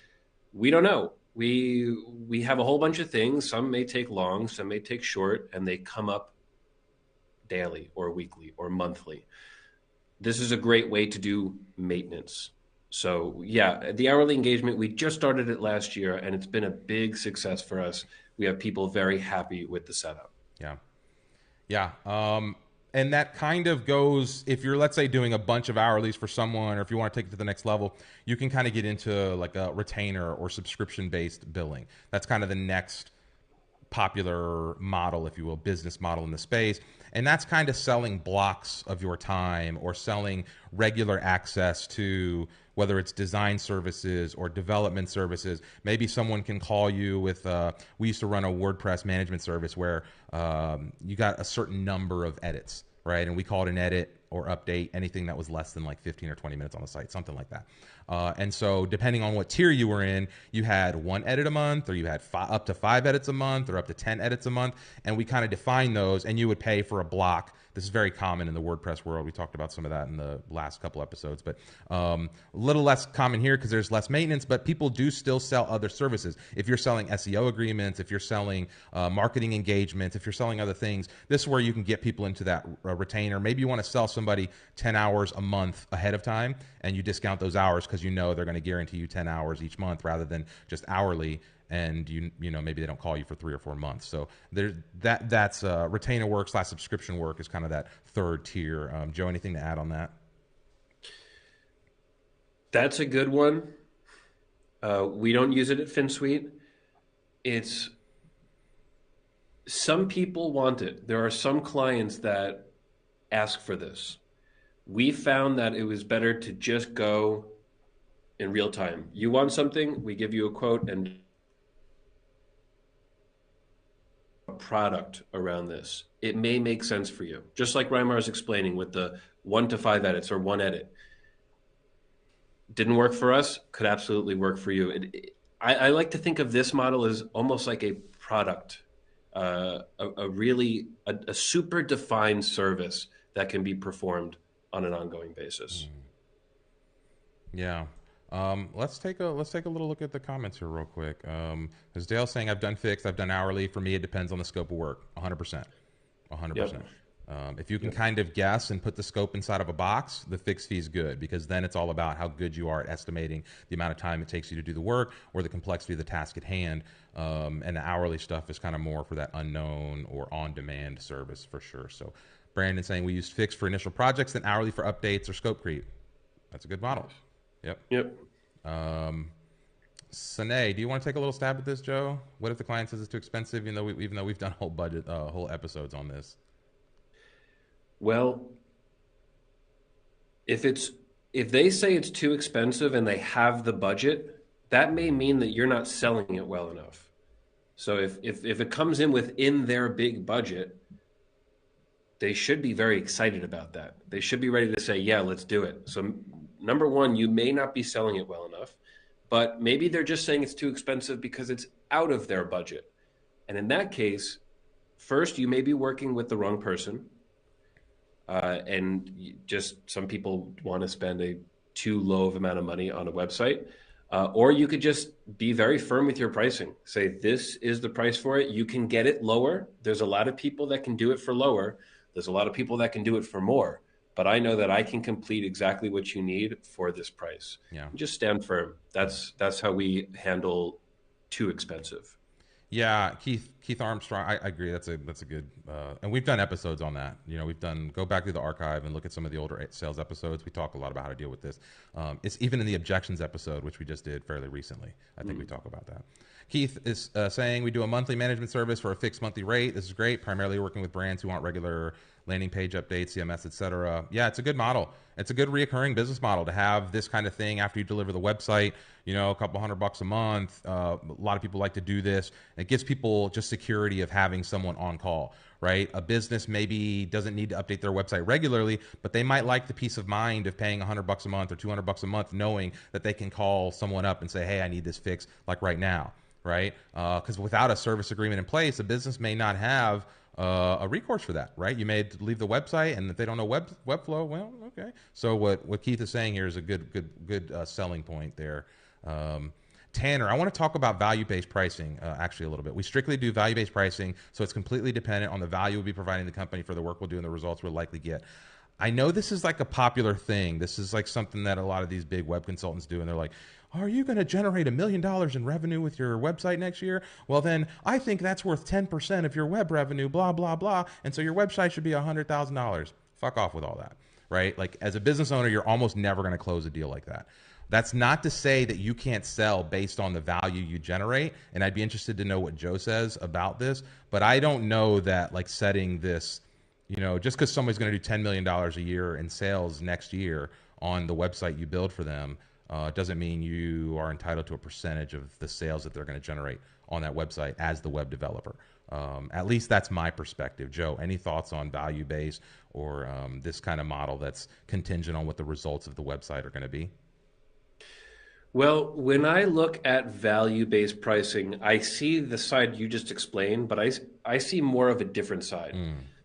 we don't know. We have a whole bunch of things. Some may take long, some may take short, and they come up daily or weekly or monthly. This is a great way to do maintenance. So yeah, the hourly engagement, we just started it last year, and it's been a big success for us. We have people very happy with the setup. Yeah. Yeah. And that kind of goes, if you're, let's say, doing a bunch of hourlies for someone, or if you want to take it to the next level, you can kind of get into like a retainer or subscription-based billing. That's kind of the next popular model, if you will, business model in the space. And that's kind of selling blocks of your time, or selling regular access to, whether it's design services or development services. Maybe someone can call you with, we used to run a WordPress management service where you got a certain number of edits, right? And we called an edit or update anything that was less than like 15 or 20 minutes on the site, something like that. And so depending on what tier you were in, you had 1 edit a month, or you had up to 5 edits a month, or up to 10 edits a month. And we kind of defined those, and you would pay for a block. This is very common in the WordPress world. We talked about some of that in the last couple episodes, but a little less common here because there's less maintenance, but people do still sell other services. If you're selling SEO agreements, if you're selling marketing engagements, if you're selling other things, this is where you can get people into that retainer. Maybe you want to sell somebody 10 hours a month ahead of time, and you discount those hours because you know they're going to guarantee you 10 hours each month rather than just hourly. And you know, maybe they don't call you for 3 or 4 months. So there's that's retainer work / subscription work is kind of that third tier. Joe, anything to add on that? That's a good one. We don't use it at Finsweet. It's, some people want it. There are some clients that ask for this. We found that it was better to just go in real time. You want something, we give you a quote and a product around this. It may make sense for you. Just like Reimar is explaining with the 1 to 5 edits or 1 edit. Didn't work for us, could absolutely work for you. I like to think of this model as almost like a product, a super defined service that can be performed on an ongoing basis. Yeah. Let's take a little look at the comments here real quick. As Dale's saying, I've done fixed, I've done hourly. For me, it depends on the scope of work. 100%. 100%. Yep. If you can kind of guess and put the scope inside of a box, the fixed fee is good, because then it's all about how good you are at estimating the amount of time it takes you to do the work or the complexity of the task at hand. And the hourly stuff is kind of more for that unknown or on-demand service for sure. So Brandon saying we used fixed for initial projects, then hourly for updates or scope creep. That's a good model. Yep. Sine, do you want to take a little stab at this, Joe? What if the client says it's too expensive, even though we've done whole episodes on this? Well, if they say it's too expensive and they have the budget, that may mean that you're not selling it well enough. So if it comes in within their big budget, they should be very excited about that. They should be ready to say, yeah, let's do it. So number one, you may not be selling it well enough, but maybe they're just saying it's too expensive because it's out of their budget. And in that case, first, you may be working with the wrong person. And just some people want to spend a too low of amount of money on a website. Or you could just be very firm with your pricing. Say, this is the price for it. You can get it lower. There's a lot of people that can do it for lower. There's a lot of people that can do it for more. But I know that I can complete exactly what you need for this price. Yeah. Just stand firm. That's how we handle too expensive. Yeah, Keith Armstrong. I agree. That's a good. And we've done episodes on that. Go back through the archive and look at some of the older sales episodes. We talk a lot about how to deal with this. It's even in the objections episode, which we just did fairly recently. I think we talk about that. Keith is saying we do a monthly management service for a fixed monthly rate. This is great. Primarily working with brands who want regular landing page updates, CMS, etc. Yeah, it's a good model. It's a good reoccurring business model to have this kind of thing after you deliver the website. A couple $100 a month. A lot of people like to do this. It gives people just security of having someone on call, right? A business maybe doesn't need to update their website regularly, but they might like the peace of mind of paying $100 a month or $200 a month, knowing that they can call someone up and say, hey, I need this fixed like right now, right? Because without a service agreement in place, a business may not have a recourse for that, right? You may leave the website, and if they don't know Webflow, well, okay. So what Keith is saying here is a good selling point there. Tanner, I want to talk about value-based pricing actually a little bit. We strictly do value-based pricing, so it's completely dependent on the value we'll be providing the company for the work we'll do and the results we'll likely get. I know this is like a popular thing. This is like something that a lot of these big web consultants do, and they're like, are you going to generate $1 million in revenue with your website next year? Well, then I think that's worth 10% of your web revenue, blah, blah, blah. And so your website should be $100,000. Fuck off with all that, right? Like as a business owner, you're almost never going to close a deal like that. That's not to say that you can't sell based on the value you generate. And I'd be interested to know what Joe says about this. But I don't know that like setting this, just because somebody's going to do $10 million a year in sales next year on the website you build for them, doesn't mean you are entitled to a percentage of the sales that they're going to generate on that website as the web developer. At least that's my perspective. Joe, any thoughts on value-based or this kind of model that's contingent on what the results of the website are going to be? Well, when I look at value-based pricing, I see the side you just explained, but I see more of a different side.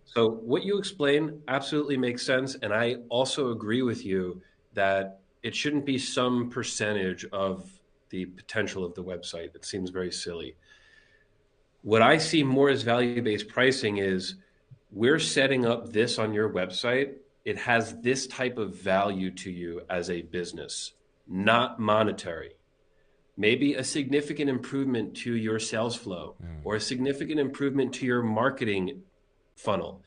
So what you explain absolutely makes sense, and I also agree with you that it shouldn't be some percentage of the potential of the website. It seems very silly. What I see more as value-based pricing is we're setting up this on your website. It has this type of value to you as a business, not monetary. Maybe a significant improvement to your sales flow or a significant improvement to your marketing funnel.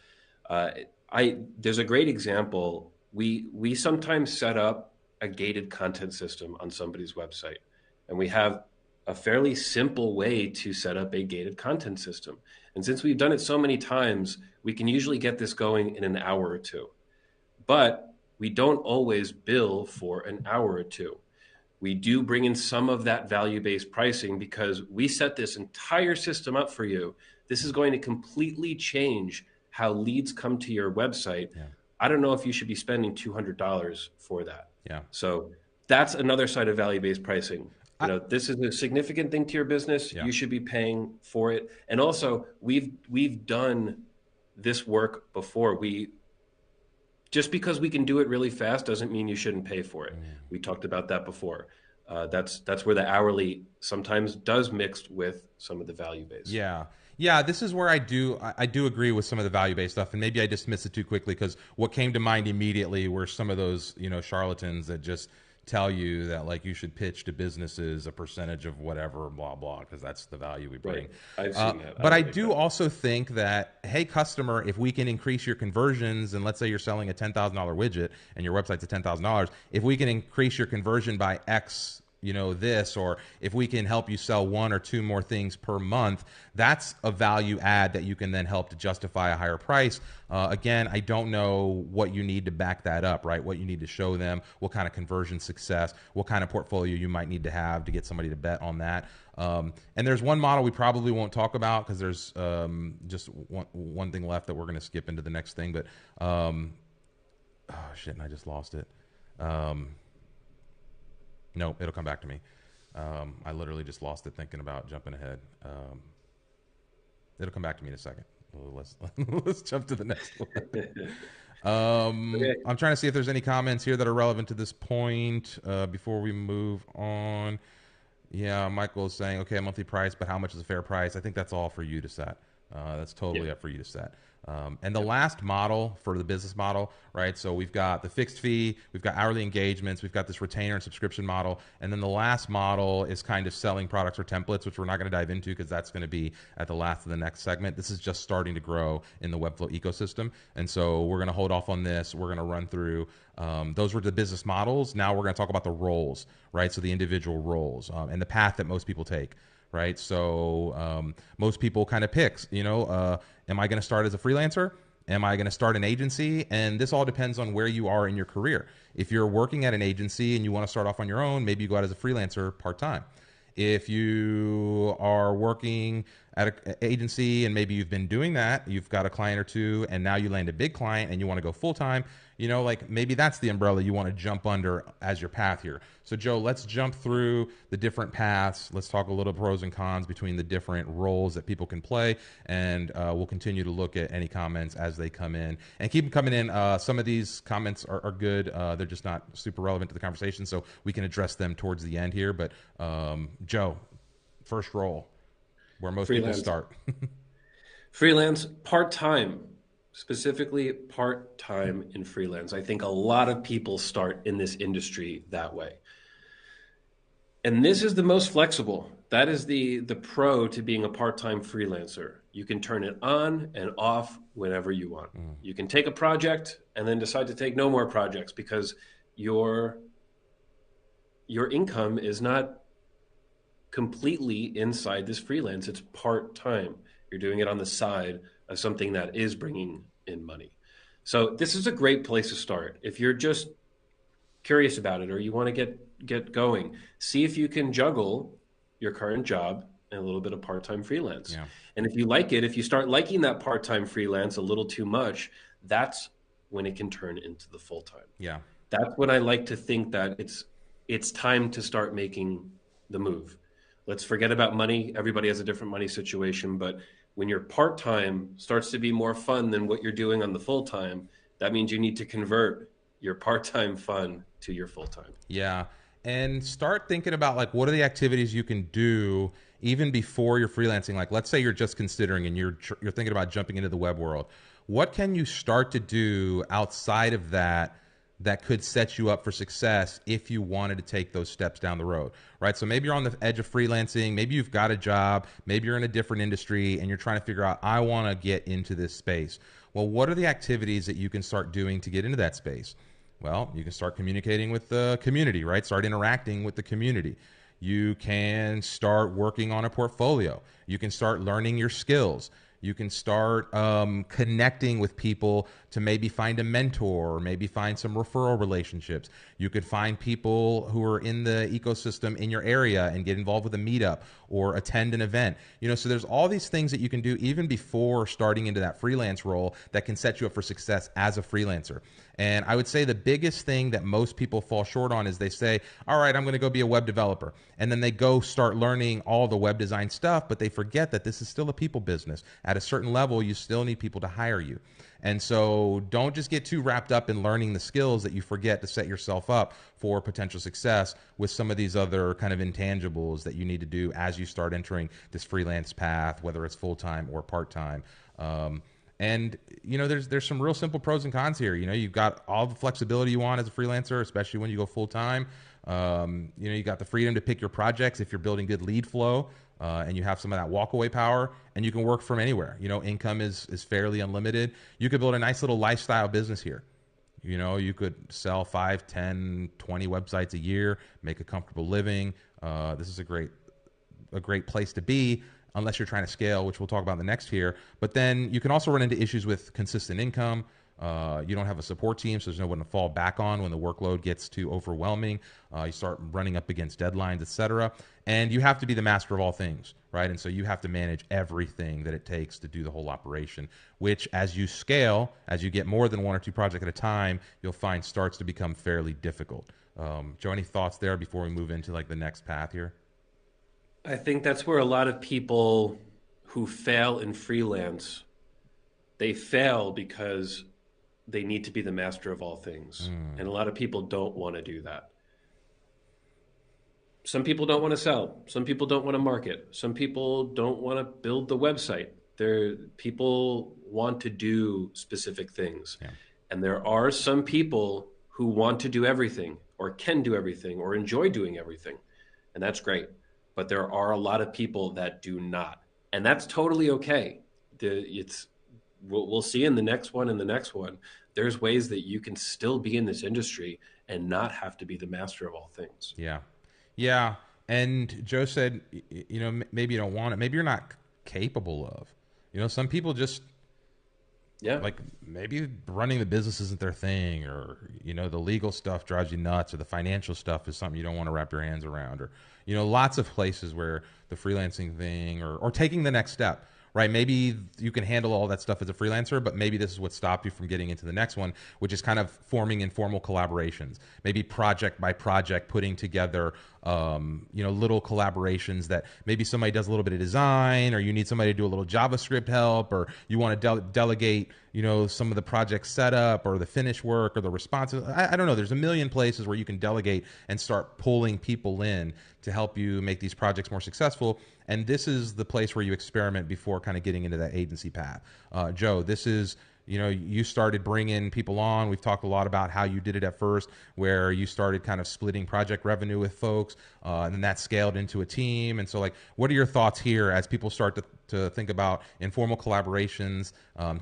There's a great example. We sometimes set up a gated content system on somebody's website, and we have a fairly simple way to set up a gated content system. And since we've done it so many times, we can usually get this going in an hour or two. But we don't always bill for an hour or two. We do bring in some of that value-based pricing because we set this entire system up for you. This is going to completely change how leads come to your website. Yeah. I don't know if you should be spending $200 for that. Yeah. So that's another side of value-based pricing. This is a significant thing to your business. Yeah. You should be paying for it. And also, we've done this work before. Just because we can do it really fast doesn't mean you shouldn't pay for it. We talked about that before. That's where the hourly sometimes does mix with some of the value-based. Yeah, this is where I do agree with some of the value-based stuff, and maybe I dismissed it too quickly because what came to mind immediately were some of those, charlatans that just tell you that like you should pitch to businesses a percentage of whatever, blah, blah, because that's the value we bring. Right. I've seen that. But I do also think that, hey, customer, if we can increase your conversions, and let's say you're selling a $10,000 widget and your website's at $10,000, if we can increase your conversion by X, this, or if we can help you sell 1 or 2 more things per month, that's a value add that you can then help to justify a higher price. Again, I don't know what you need to back that up, right? What you need to show them, what kind of conversion success, what kind of portfolio you might need to have to get somebody to bet on that. And there's one model we probably won't talk about because there's just one thing left that we're going to skip into the next thing. But, oh shit, and I just lost it. No, it'll come back to me. I literally just lost it thinking about jumping ahead. It'll come back to me in a second. Let's jump to the next one. Okay. I'm trying to see if there's any comments here that are relevant to this point before we move on. Yeah, Michael's saying, okay, a monthly price, but how much is a fair price? I think that's all for you to set. That's totally up for you to set. And the last model for the business model, right? So we've got the fixed fee, we've got hourly engagements, we've got this retainer and subscription model. And then the last model is kind of selling products or templates, which we're not going to dive into because that's going to be at the last of the next segment. This is just starting to grow in the Webflow ecosystem. And so we're going to hold off on this. We're going to run through, those were the business models. Now we're going to talk about the roles, right? So the individual roles and the path that most people take. Right. So most people kind of pick, am I going to start as a freelancer? Am I going to start an agency? And this all depends on where you are in your career. If you're working at an agency and you want to start off on your own, maybe you go out as a freelancer part-time. If you are working at an agency and maybe you've been doing that, you've got a client or two, and now you land a big client and you want to go full-time, maybe that's the umbrella you want to jump under as your path here. So Joe, let's jump through the different paths. Let's talk a little pros and cons between the different roles that people can play. And we'll continue to look at any comments as they come in and keep them coming in. Some of these comments are good. They're just not super relevant to the conversation, so we can address them towards the end here. But Joe, first role where most people start. Freelance, part-time. Specifically part-time in freelance. I think a lot of people start in this industry that way. And this is the most flexible. That is the pro to being a part-time freelancer. You can turn it on and off whenever you want. You can take a project and then decide to take no more projects because your income is not completely inside this freelance. It's part-time. You're doing it on the side of something that is bringing in money. So this is a great place to start. If you're just curious about it or you want to get going, see if you can juggle your current job and a little bit of part-time freelance. Yeah. And if you like it, if you start liking that part-time freelance a little too much, that's when it can turn into the full-time. Yeah. That's when I like to think that it's time to start making the move. Let's forget about money. Everybody has a different money situation, but when your part-time starts to be more fun than what you're doing on the full-time, that means you need to convert your part-time fun to your full-time. Yeah. And start thinking about like, what are the activities you can do even before you're freelancing? Like, let's say you're just considering and you're thinking about jumping into the web world. What can you start to do outside of that could set you up for success if you wanted to take those steps down the road, right? So maybe you're on the edge of freelancing, maybe you've got a job, maybe you're in a different industry and you're trying to figure out, I want to get into this space. Well, what are the activities that you can start doing to get into that space? Well, you can start communicating with the community, right? Start interacting with the community. You can start working on a portfolio. You can start learning your skills. You can start connecting with people to maybe find a mentor or maybe find some referral relationships. You could find people who are in the ecosystem in your area and get involved with a meetup or attend an event. So there's all these things that you can do even before starting into that freelance role that can set you up for success as a freelancer. And I would say the biggest thing that most people fall short on is they say, all right, I'm going to go be a web developer. And then they go start learning all the web design stuff, but they forget that this is still a people business. At a certain level, you still need people to hire you. And so don't just get too wrapped up in learning the skills that you forget to set yourself up for potential success with some of these other kind of intangibles that you need to do as you start entering this freelance path, whether it's full-time or part-time. And there's some real simple pros and cons here. You've got all the flexibility you want as a freelancer, especially when you go full time. You got the freedom to pick your projects if you're building good lead flow, and you have some of that walkaway power, and you can work from anywhere. Income is fairly unlimited. You could build a nice little lifestyle business here. You could sell 5, 10, 20 websites a year, make a comfortable living. This is a great place to be, unless you're trying to scale, which we'll talk about in the next here. But then you can also run into issues with consistent income. You don't have a support team, so there's no one to fall back on when the workload gets too overwhelming. You start running up against deadlines, etc. And you have to be the master of all things, right? And so you have to manage everything that it takes to do the whole operation, which as you scale, as you get more than 1 or 2 projects at a time, you'll find starts to become fairly difficult. Joe, any thoughts there before we move into the next path here? I think that's where a lot of people who fail in freelance, they fail because they need to be the master of all things. And a lot of people don't want to do that. Some people don't want to sell. Some people don't want to market. Some people don't want to build the website. People want to do specific things. Yeah. And there are some people who want to do everything or can do everything or enjoy doing everything. And that's great. But there are a lot of people that do not. And that's totally okay. We'll see in the next one and the next one. There's ways that you can still be in this industry and not have to be the master of all things. Yeah. Yeah. And Joe said, maybe you don't want it. Maybe you're not capable of. Some people just, maybe running the business isn't their thing, or, the legal stuff drives you nuts, or the financial stuff is something you don't want to wrap your hands around, or, lots of places where the freelancing thing or taking the next step, right? Maybe you can handle all that stuff as a freelancer, but maybe this is what stopped you from getting into the next one, which is kind of forming informal collaborations, maybe project by project, putting together, little collaborations that maybe somebody does a little bit of design, or you need somebody to do a little JavaScript help, or you want to delegate, some of the project setup or the finish work or the responses. I don't know. There's a million places where you can delegate and start pulling people in to help you make these projects more successful. And this is the place where you experiment before kind of getting into that agency path. Joe, this is, you started bringing people on. We've talked a lot about how you did it at first, where you started kind of splitting project revenue with folks, and then that scaled into a team. And so, what are your thoughts here as people start to think about informal collaborations,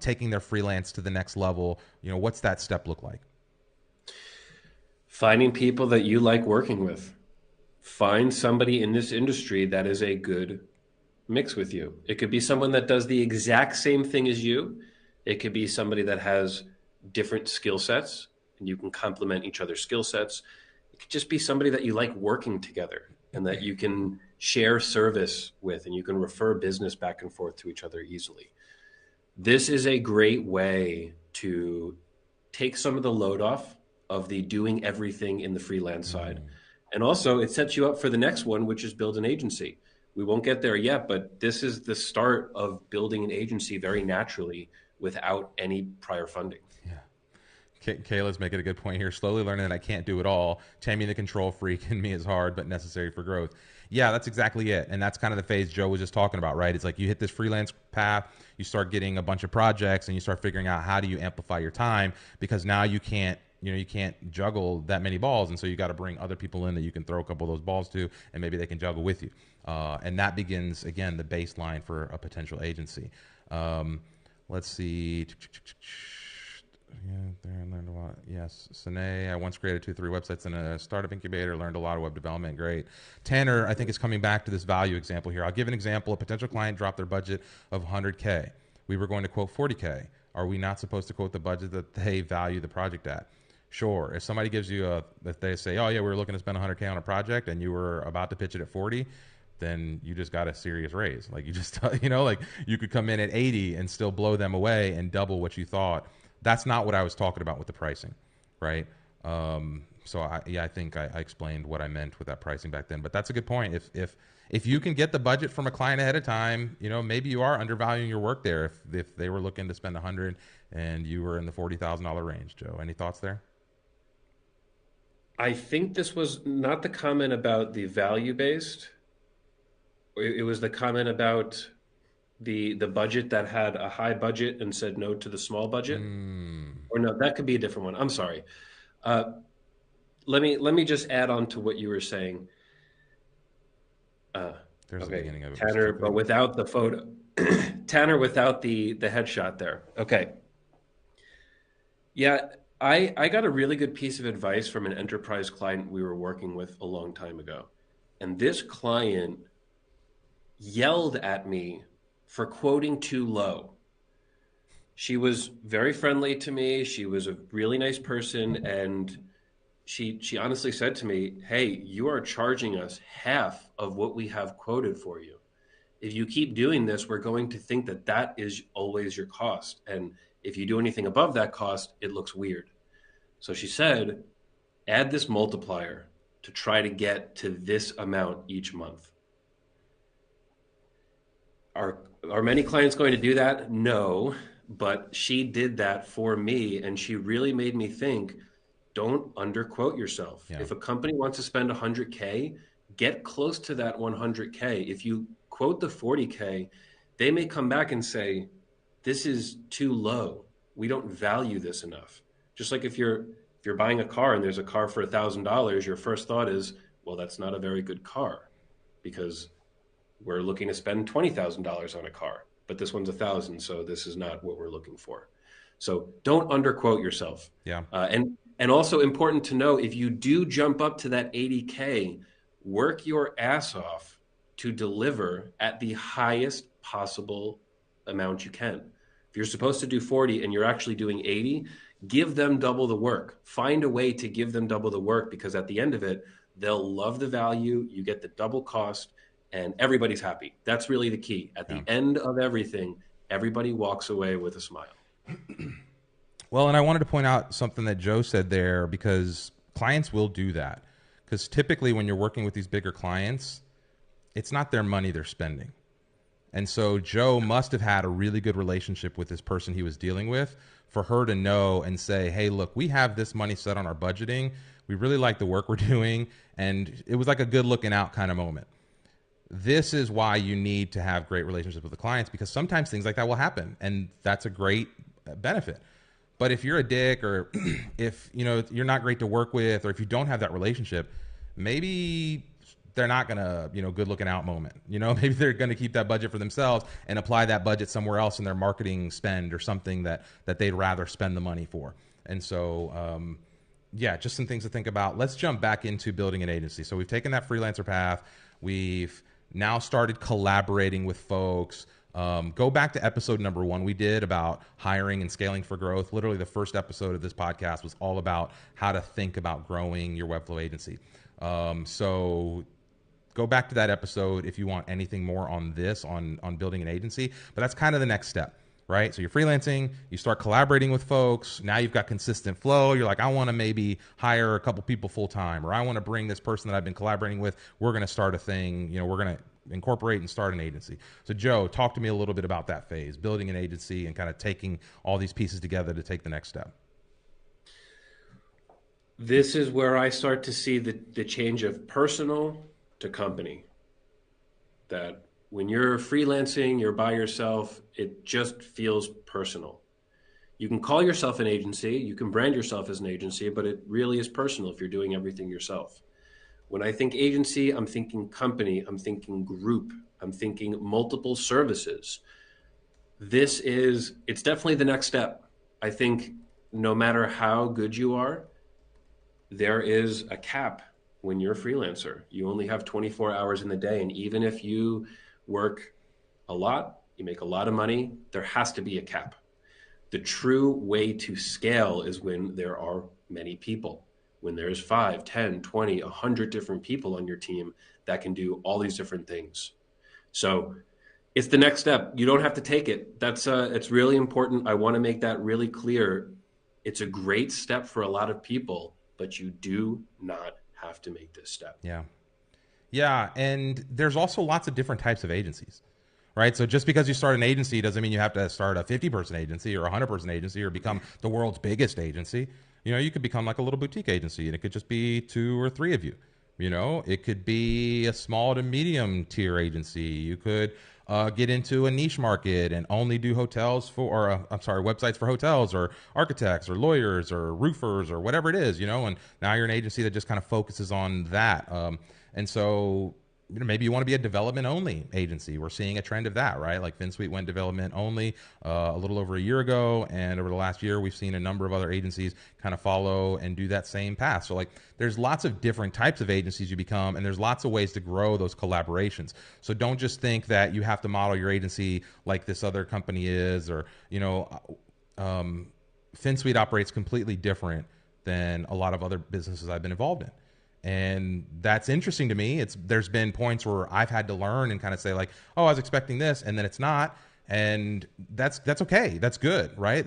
taking their freelance to the next level? What's that step look like? Finding people that you like working with. Find somebody in this industry that is a good mix with you. It could be someone that does the exact same thing as you. It could be somebody that has different skill sets and you can complement each other's skill sets. It could just be somebody that you like working together and that you can share service with, and you can refer business back and forth to each other easily. This is a great way to take some of the load off of the doing everything in the freelance side. And also it sets you up for the next one, which is build an agency. We won't get there yet, but this is the start of building an agency very naturally without any prior funding. Yeah. Kayla's making a good point here. Slowly learning that I can't do it all. Taming the control freak in me is hard, but necessary for growth. Yeah, that's exactly it. And that's kind of the phase Joe was just talking about, right? It's like you hit this freelance path, you start getting a bunch of projects, and you start figuring out how do you amplify your time, because now you can't juggle that many balls. And so you got to bring other people in that you can throw a couple of those balls to, and maybe they can juggle with you. And that begins, again, the baseline for a potential agency. Let's see. Yeah, there I learned a lot. Yes, Sine, I once created 2-3 websites in a startup incubator, learned a lot of web development. Great. Tanner, I think, is coming back to this value example here. I'll give an example. A potential client dropped their budget of 100K. We were going to quote 40K. Are we not supposed to quote the budget that they value the project at? Sure. If somebody gives you if they say, oh yeah, we were looking to spend 100K on a project and you were about to pitch it at 40, then you just got a serious raise. Like you just, like you could come in at 80 and still blow them away and double what you thought. That's not what I was talking about with the pricing, right? So I think I explained what I meant with that pricing back then. But that's a good point. If you can get the budget from a client ahead of time, maybe you are undervaluing your work there. If they were looking to spend 100 and you were in the $40,000 range, Joe, any thoughts there? I think this was not the comment about the value based. It was the comment about the budget that had a high budget and said no to the small budget. Or no, that could be a different one. I'm sorry. Let me just add on to what you were saying. There's the Okay, beginning of it. Tanner, but without the photo. Tanner without the headshot there. Okay. Yeah, I got a really good piece of advice from an enterprise client we were working with a long time ago. And this client yelled at me for quoting too low. She was very friendly to me. She was a really nice person. And she honestly said to me, hey, you are charging us half of what we have quoted for you. If you keep doing this, we're going to think that that is always your cost. And if you do anything above that cost, it looks weird. So she said, add this multiplier to try to get to this amount each month. Are many clients going to do that? No, but she did that for me, and she really made me think, don't underquote yourself. Yeah. If a company wants to spend 100K, get close to that 100K. If you quote the 40K, they may come back and say, this is too low. We don't value this enough. Just like if you're buying a car and there's a car for $1,000, your first thought is, well, that's not a very good car because we're looking to spend $20,000 on a car, but this one's $1,000, so this is not what we're looking for. So don't underquote yourself. Yeah. And also important to know, if you do jump up to that 80K, work your ass off to deliver at the highest possible amount you can. If you're supposed to do 40 and you're actually doing 80, give them double the work. Find a way to give them double the work, because at the end of it, they'll love the value, you get the double cost, and everybody's happy. That's really the key. At the end of everything, everybody walks away with a smile. Well, and I wanted to point out something that Joe said there, because clients will do that. Because typically when you're working with these bigger clients, it's not their money they're spending. And so Joe must have had a really good relationship with this person he was dealing with for her to know and say, hey, look, we have this money set on our budgeting. We really like the work we're doing. And it was like a good looking out kind of moment. This is why you need to have great relationships with the clients, because sometimes things like that will happen, and that's a great benefit. But if you're a dick, or if you're not great to work with, or if you don't have that relationship, maybe they're not gonna good looking out moment. Maybe they're gonna keep that budget for themselves and apply that budget somewhere else in their marketing spend, or something that they'd rather spend the money for. And so just some things to think about. Let's jump back into building an agency. So we've taken that freelancer path. We've now started collaborating with folks. Go back to episode number 1 we did about hiring and scaling for growth. Literally the first episode of this podcast was all about how to think about growing your Webflow agency. So go back to that episode if you want anything more on this, on building an agency. But that's kind of the next step, right? So you're freelancing, you start collaborating with folks. Now you've got consistent flow. You're like, I want to maybe hire a couple people full time, or I want to bring this person that I've been collaborating with. We're going to start a thing. We're going to incorporate and start an agency. So Joe, talk to me a little bit about that phase, building an agency and kind of taking all these pieces together to take the next step. This is where I start to see the change of personal to company. That when you're freelancing, you're by yourself, it just feels personal. You can call yourself an agency, you can brand yourself as an agency, but it really is personal if you're doing everything yourself. When I think agency, I'm thinking company, I'm thinking group, I'm thinking multiple services. It's definitely the next step. I think no matter how good you are, there is a cap when you're a freelancer. You only have 24 hours in the day. And even if you work a lot, you make a lot of money, there has to be a cap. The true way to scale is when there are many people, when there's 5, 10, 20, 100 different people on your team that can do all these different things. So it's the next step. You don't have to take it. It's really important. I want to make that really clear. It's a great step for a lot of people, but you do not have to make this step. Yeah. Yeah. And there's also lots of different types of agencies, right? So just because you start an agency doesn't mean you have to start a 50-person agency or a 100-person agency or become the world's biggest agency. You know, you could become like a little boutique agency and it could just be 2 or 3 of you. You know, it could be a small to medium tier agency. You could get into a niche market and only do hotels websites for hotels or architects or lawyers or roofers or whatever it is, you know, and now you're an agency that just kind of focuses on that. And so, you know, maybe you want to be a development only agency. We're seeing a trend of that, right? Like Finsweet went development only a little over a year ago. And over the last year, we've seen a number of other agencies kind of follow and do that same path. So like there's lots of different types of agencies you become, and there's lots of ways to grow those collaborations. So don't just think that you have to model your agency like this other company is, or, you know, Finsweet operates completely different than a lot of other businesses I've been involved in. And that's interesting to me. There's been points where I've had to learn and kind of say like, oh, I was expecting this, and then it's not. And that's okay. That's good, right?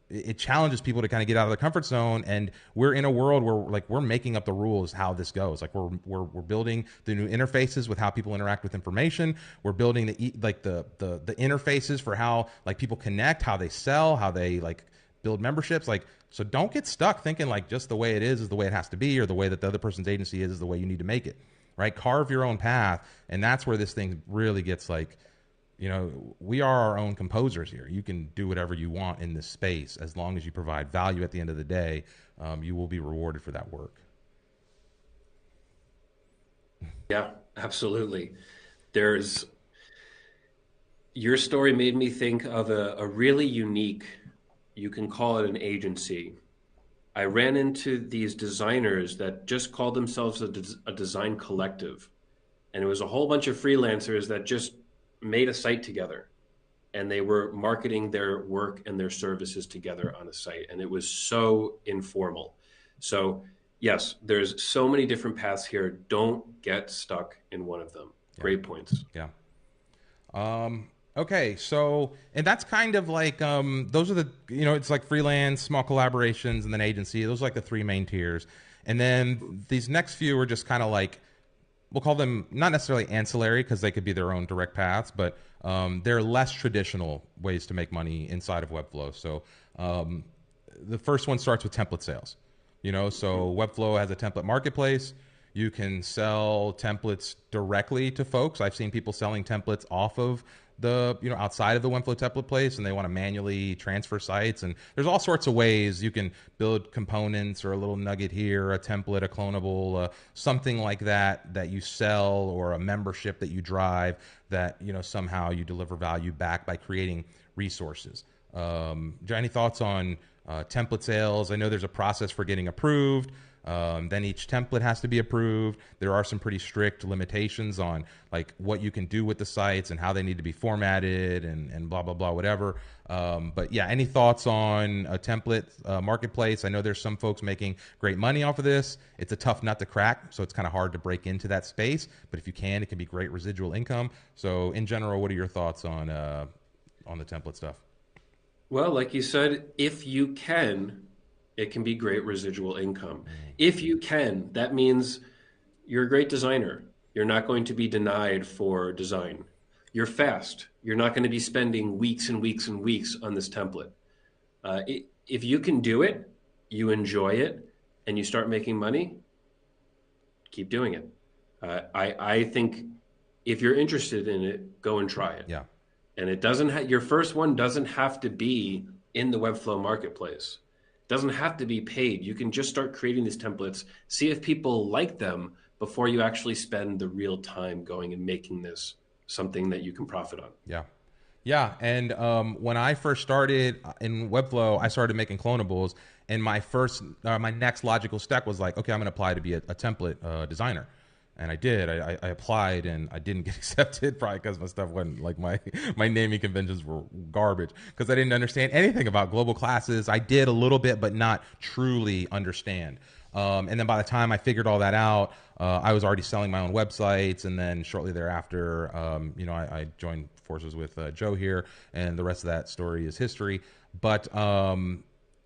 It challenges people to kind of get out of their comfort zone. And we're in a world where like we're making up the rules how this goes. Like we're building the new interfaces with how people interact with information. We're building the interfaces for how like people connect, how they sell, how they like build memberships. Like, so don't get stuck thinking like just the way it is the way it has to be, or the way that the other person's agency is the way you need to make it, right? Carve your own path. And that's where this thing really gets like, you know, we are our own composers here. You can do whatever you want in this space. As long as you provide value at the end of the day, you will be rewarded for that work. Yeah, absolutely. Your story made me think of a really unique, you can call it an agency. I ran into these designers that just called themselves a design collective. And it was a whole bunch of freelancers that just made a site together. And they were marketing their work and their services together on a site. And it was so informal. So yes, there's so many different paths here. Don't get stuck in one of them. Yeah. Great points. Yeah. Okay, so, and that's kind of like, those are the, you know, it's like freelance, small collaborations, and then agency. Those are like the 3 main tiers. And then these next few are just kind of like, we'll call them not necessarily ancillary because they could be their own direct paths, but they're less traditional ways to make money inside of Webflow. So the first one starts with template sales. You know, so Webflow has a template marketplace. You can sell templates directly to folks. I've seen people selling templates off of outside of the Webflow template place, and they want to manually transfer sites. And there's all sorts of ways you can build components or a little nugget here, a template, a clonable, something like that you sell, or a membership that you drive that, you know, somehow you deliver value back by creating resources. Any thoughts on template sales? I know there's a process for getting approved. Then each template has to be approved. There are some pretty strict limitations on like what you can do with the sites and how they need to be formatted and blah, blah, blah, whatever. But yeah, any thoughts on a template marketplace? I know there's some folks making great money off of this. It's a tough nut to crack, so it's kind of hard to break into that space. But if you can, it can be great residual income. So in general, what are your thoughts on the template stuff? Well, like you said, if you can, it can be great residual income. If you can, that means you're a great designer. You're not going to be denied for design. You're fast. You're not going to be spending weeks and weeks and weeks on this template. If you can do it, you enjoy it, and you start making money, keep doing it. I think if you're interested in it, go and try it. Yeah. And it doesn't your first one doesn't have to be in the Webflow marketplace. Doesn't have to be paid. You can just start creating these templates, see if people like them before you actually spend the real time going and making this something that you can profit on. Yeah. Yeah. And when I first started in Webflow, I started making clonables, and my next logical step was like, okay, I'm going to apply to be a template designer. And I did. I applied and I didn't get accepted, probably because my stuff wasn't like my naming conventions were garbage because I didn't understand anything about global classes. I did a little bit, but not truly understand. And then by the time I figured all that out, I was already selling my own websites. And then shortly thereafter, I joined forces with Joe here, and the rest of that story is history. But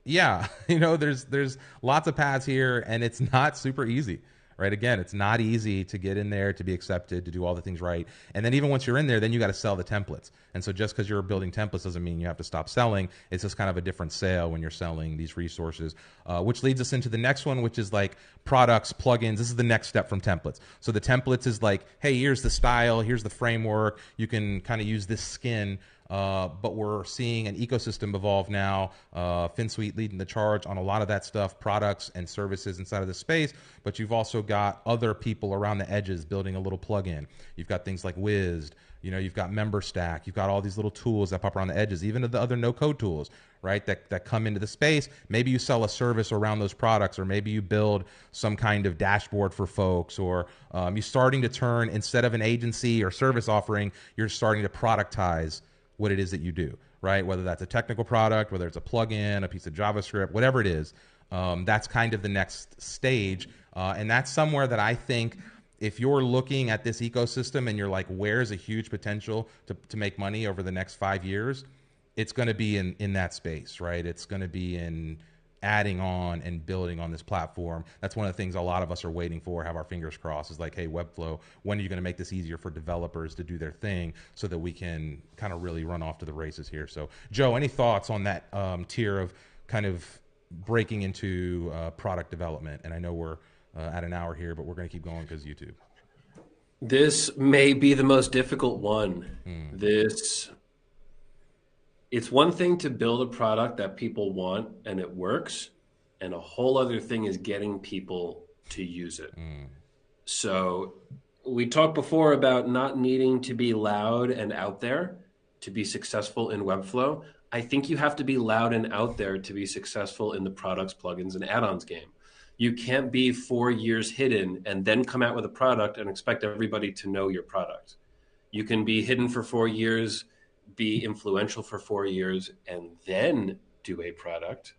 yeah, there's lots of paths here, and it's not super easy. Right. Again, it's not easy to get in there, to be accepted, to do all the things right. And then even once you're in there, then you got to sell the templates. And so just because you're building templates doesn't mean you have to stop selling. It's just kind of a different sale when you're selling these resources, which leads us into the next one, which is like products, plugins. This is the next step from templates. So the templates is like, hey, here's the style, here's the framework. You can kind of use this skin. But we're seeing an ecosystem evolve now. Finsweet leading the charge on a lot of that stuff, products and services inside of the space. But you've also got other people around the edges building a little plugin. You've got things like Wiz. You've got MemberStack. You've got all these little tools that pop around the edges, even the other no-code tools, right, that come into the space. Maybe you sell a service around those products, or maybe you build some kind of dashboard for folks, or you're starting to turn, instead of an agency or service offering, you're starting to productize what it is that you do, right? Whether that's a technical product, whether it's a plugin, a piece of JavaScript, whatever it is, that's kind of the next stage. And that's somewhere that I think if you're looking at this ecosystem and you're like, where's a huge potential to make money over the next 5 years, it's going to be in that space, right? It's going to be in adding on and building on this platform. That's one of the things a lot of us are waiting for, have our fingers crossed, is like, hey, Webflow, when are you going to make this easier for developers to do their thing so that we can kind of really run off to the races here? So, Joe, any thoughts on that tier of kind of breaking into product development? And I know we're at an hour here, but we're going to keep going because YouTube. This may be the most difficult one. It's one thing to build a product that people want and it works, and a whole other thing is getting people to use it. So we talked before about not needing to be loud and out there to be successful in Webflow. I think you have to be loud and out there to be successful in the products, plugins, and add-ons game. You can't be 4 years hidden and then come out with a product and expect everybody to know your product. You can be hidden for 4 years, be influential for 4 years, and then do a product.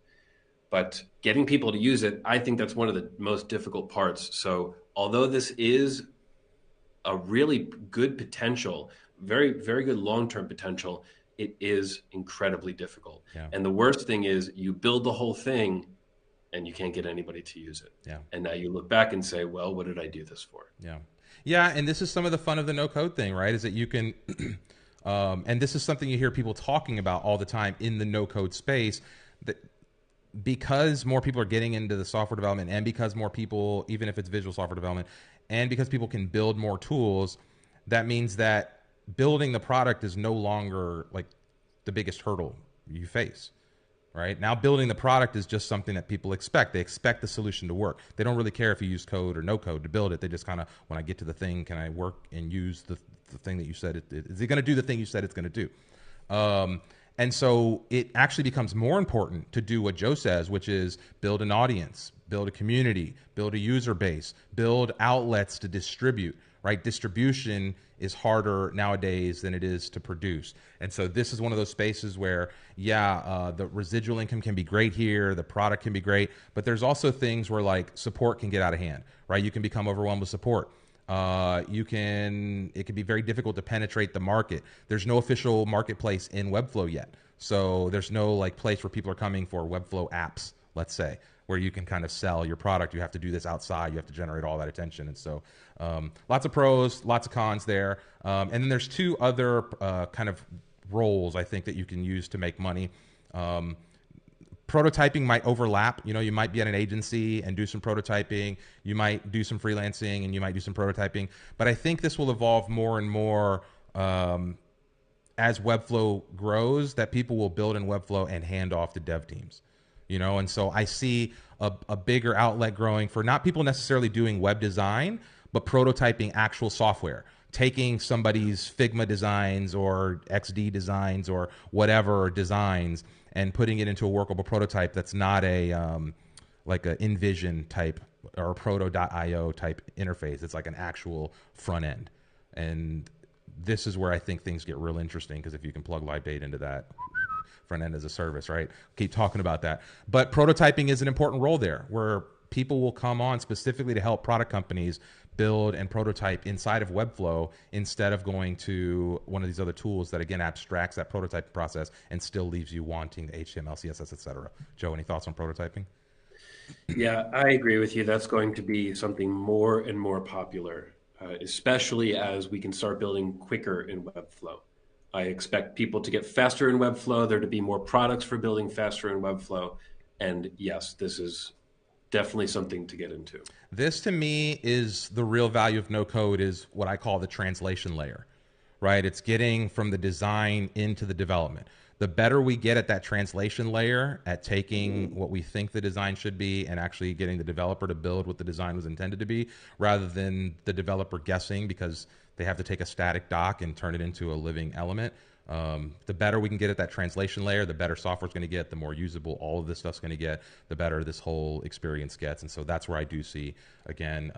But getting people to use it, I think that's one of the most difficult parts. So although this is a really good potential, very, very good long-term potential, it is incredibly difficult. Yeah. And the worst thing is you build the whole thing and you can't get anybody to use it. Yeah. And now you look back and say, well, what did I do this for? Yeah. Yeah, and this is some of the fun of the no-code thing, right, is that you can... and this is something you hear people talking about all the time in the no-code space, that because more people are getting into the software development, and because more people, even if it's visual software development, and because people can build more tools, that means that building the product is no longer like the biggest hurdle you face. Right now, building the product is just something that people expect. They expect the solution to work. They don't really care if you use code or no code to build it. They just kind of, when I get to the thing, can I work and use the thing that you said is it going to do the thing you said it's going to do? And so it actually becomes more important to do what Joe says, which is build an audience, build a community, build a user base, build outlets to distribute. Right? Distribution is harder nowadays than it is to produce. And so this is one of those spaces where, the residual income can be great here, the product can be great, but there's also things where like support can get out of hand, right? You can become overwhelmed with support. It can be very difficult to penetrate the market. There's no official marketplace in Webflow yet. So there's no like place where people are coming for Webflow apps, let's say, where you can kind of sell your product. You have to do this outside. You have to generate all that attention. And so lots of pros, lots of cons there. And then there's two other kind of roles I think that you can use to make money. Prototyping might overlap. You might be at an agency and do some prototyping. You might do some freelancing and you might do some prototyping. But I think this will evolve more and more as Webflow grows, that people will build in Webflow and hand off to dev teams. And so I see a bigger outlet growing for not people necessarily doing web design, but prototyping actual software, taking somebody's Figma designs or XD designs or whatever designs and putting it into a workable prototype that's not a like an InVision type or a proto.io type interface. It's like an actual front end. And this is where I think things get real interesting, because if you can plug live data into that, front end as a service, right? Keep talking about that. But prototyping is an important role there, where people will come on specifically to help product companies build and prototype inside of Webflow, instead of going to one of these other tools that, again, abstracts that prototyping process and still leaves you wanting the HTML, CSS, etc. Joe, any thoughts on prototyping? Yeah, I agree with you. That's going to be something more and more popular, especially as we can start building quicker in Webflow. I expect people to get faster in Webflow, there to be more products for building faster in Webflow. And yes, this is definitely something to get into. This to me is the real value of no code, is what I call the translation layer, right? It's getting from the design into the development. The better we get at that translation layer, at taking what we think the design should be and actually getting the developer to build what the design was intended to be, rather than the developer guessing because they have to take a static doc and turn it into a living element. The better we can get at that translation layer, the better software's going to get, the more usable all of this stuff's going to get, the better this whole experience gets. And so that's where I do see, again,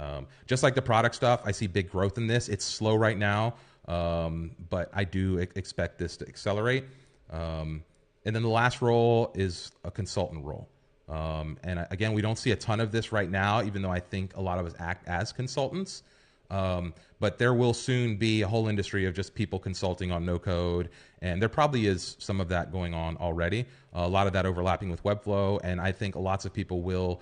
just like the product stuff, I see big growth in this. It's slow right now, but I do expect this to accelerate. And then the last role is a consultant role. And again, we don't see a ton of this right now, even though I think a lot of us act as consultants. But there will soon be a whole industry of just people consulting on no code. And there probably is some of that going on already. A lot of that overlapping with Webflow. And I think lots of people will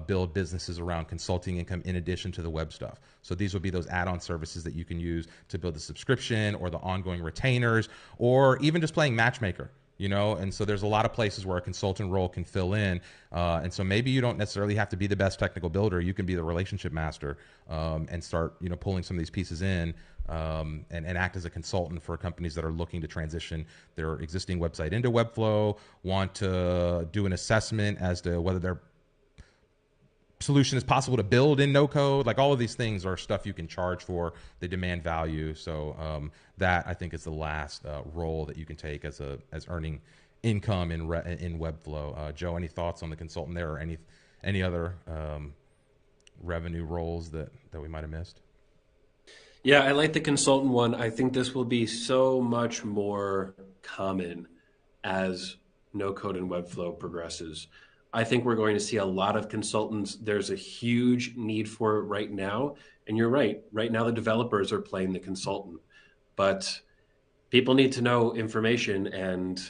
build businesses around consulting income in addition to the web stuff. So these would be those add-on services that you can use to build the subscription or the ongoing retainers, or even just playing matchmaker. You know, and so there's a lot of places where a consultant role can fill in. And so maybe you don't necessarily have to be the best technical builder. You can be the relationship master, and start, you know, pulling some of these pieces in, and act as a consultant for companies that are looking to transition their existing website into Webflow, want to do an assessment as to whether their solution is possible to build in no code. Like, all of these things are stuff you can charge for. They demand value. So that, I think, is the last role that you can take as earning income in Webflow. Joe, any thoughts on the consultant there, or any other revenue roles that we might have missed? Yeah, I like the consultant one. I think this will be so much more common as no code and Webflow progresses. I think we're going to see a lot of consultants. There's a huge need for it right now. And you're right. Right now, the developers are playing the consultant. But people need to know information. And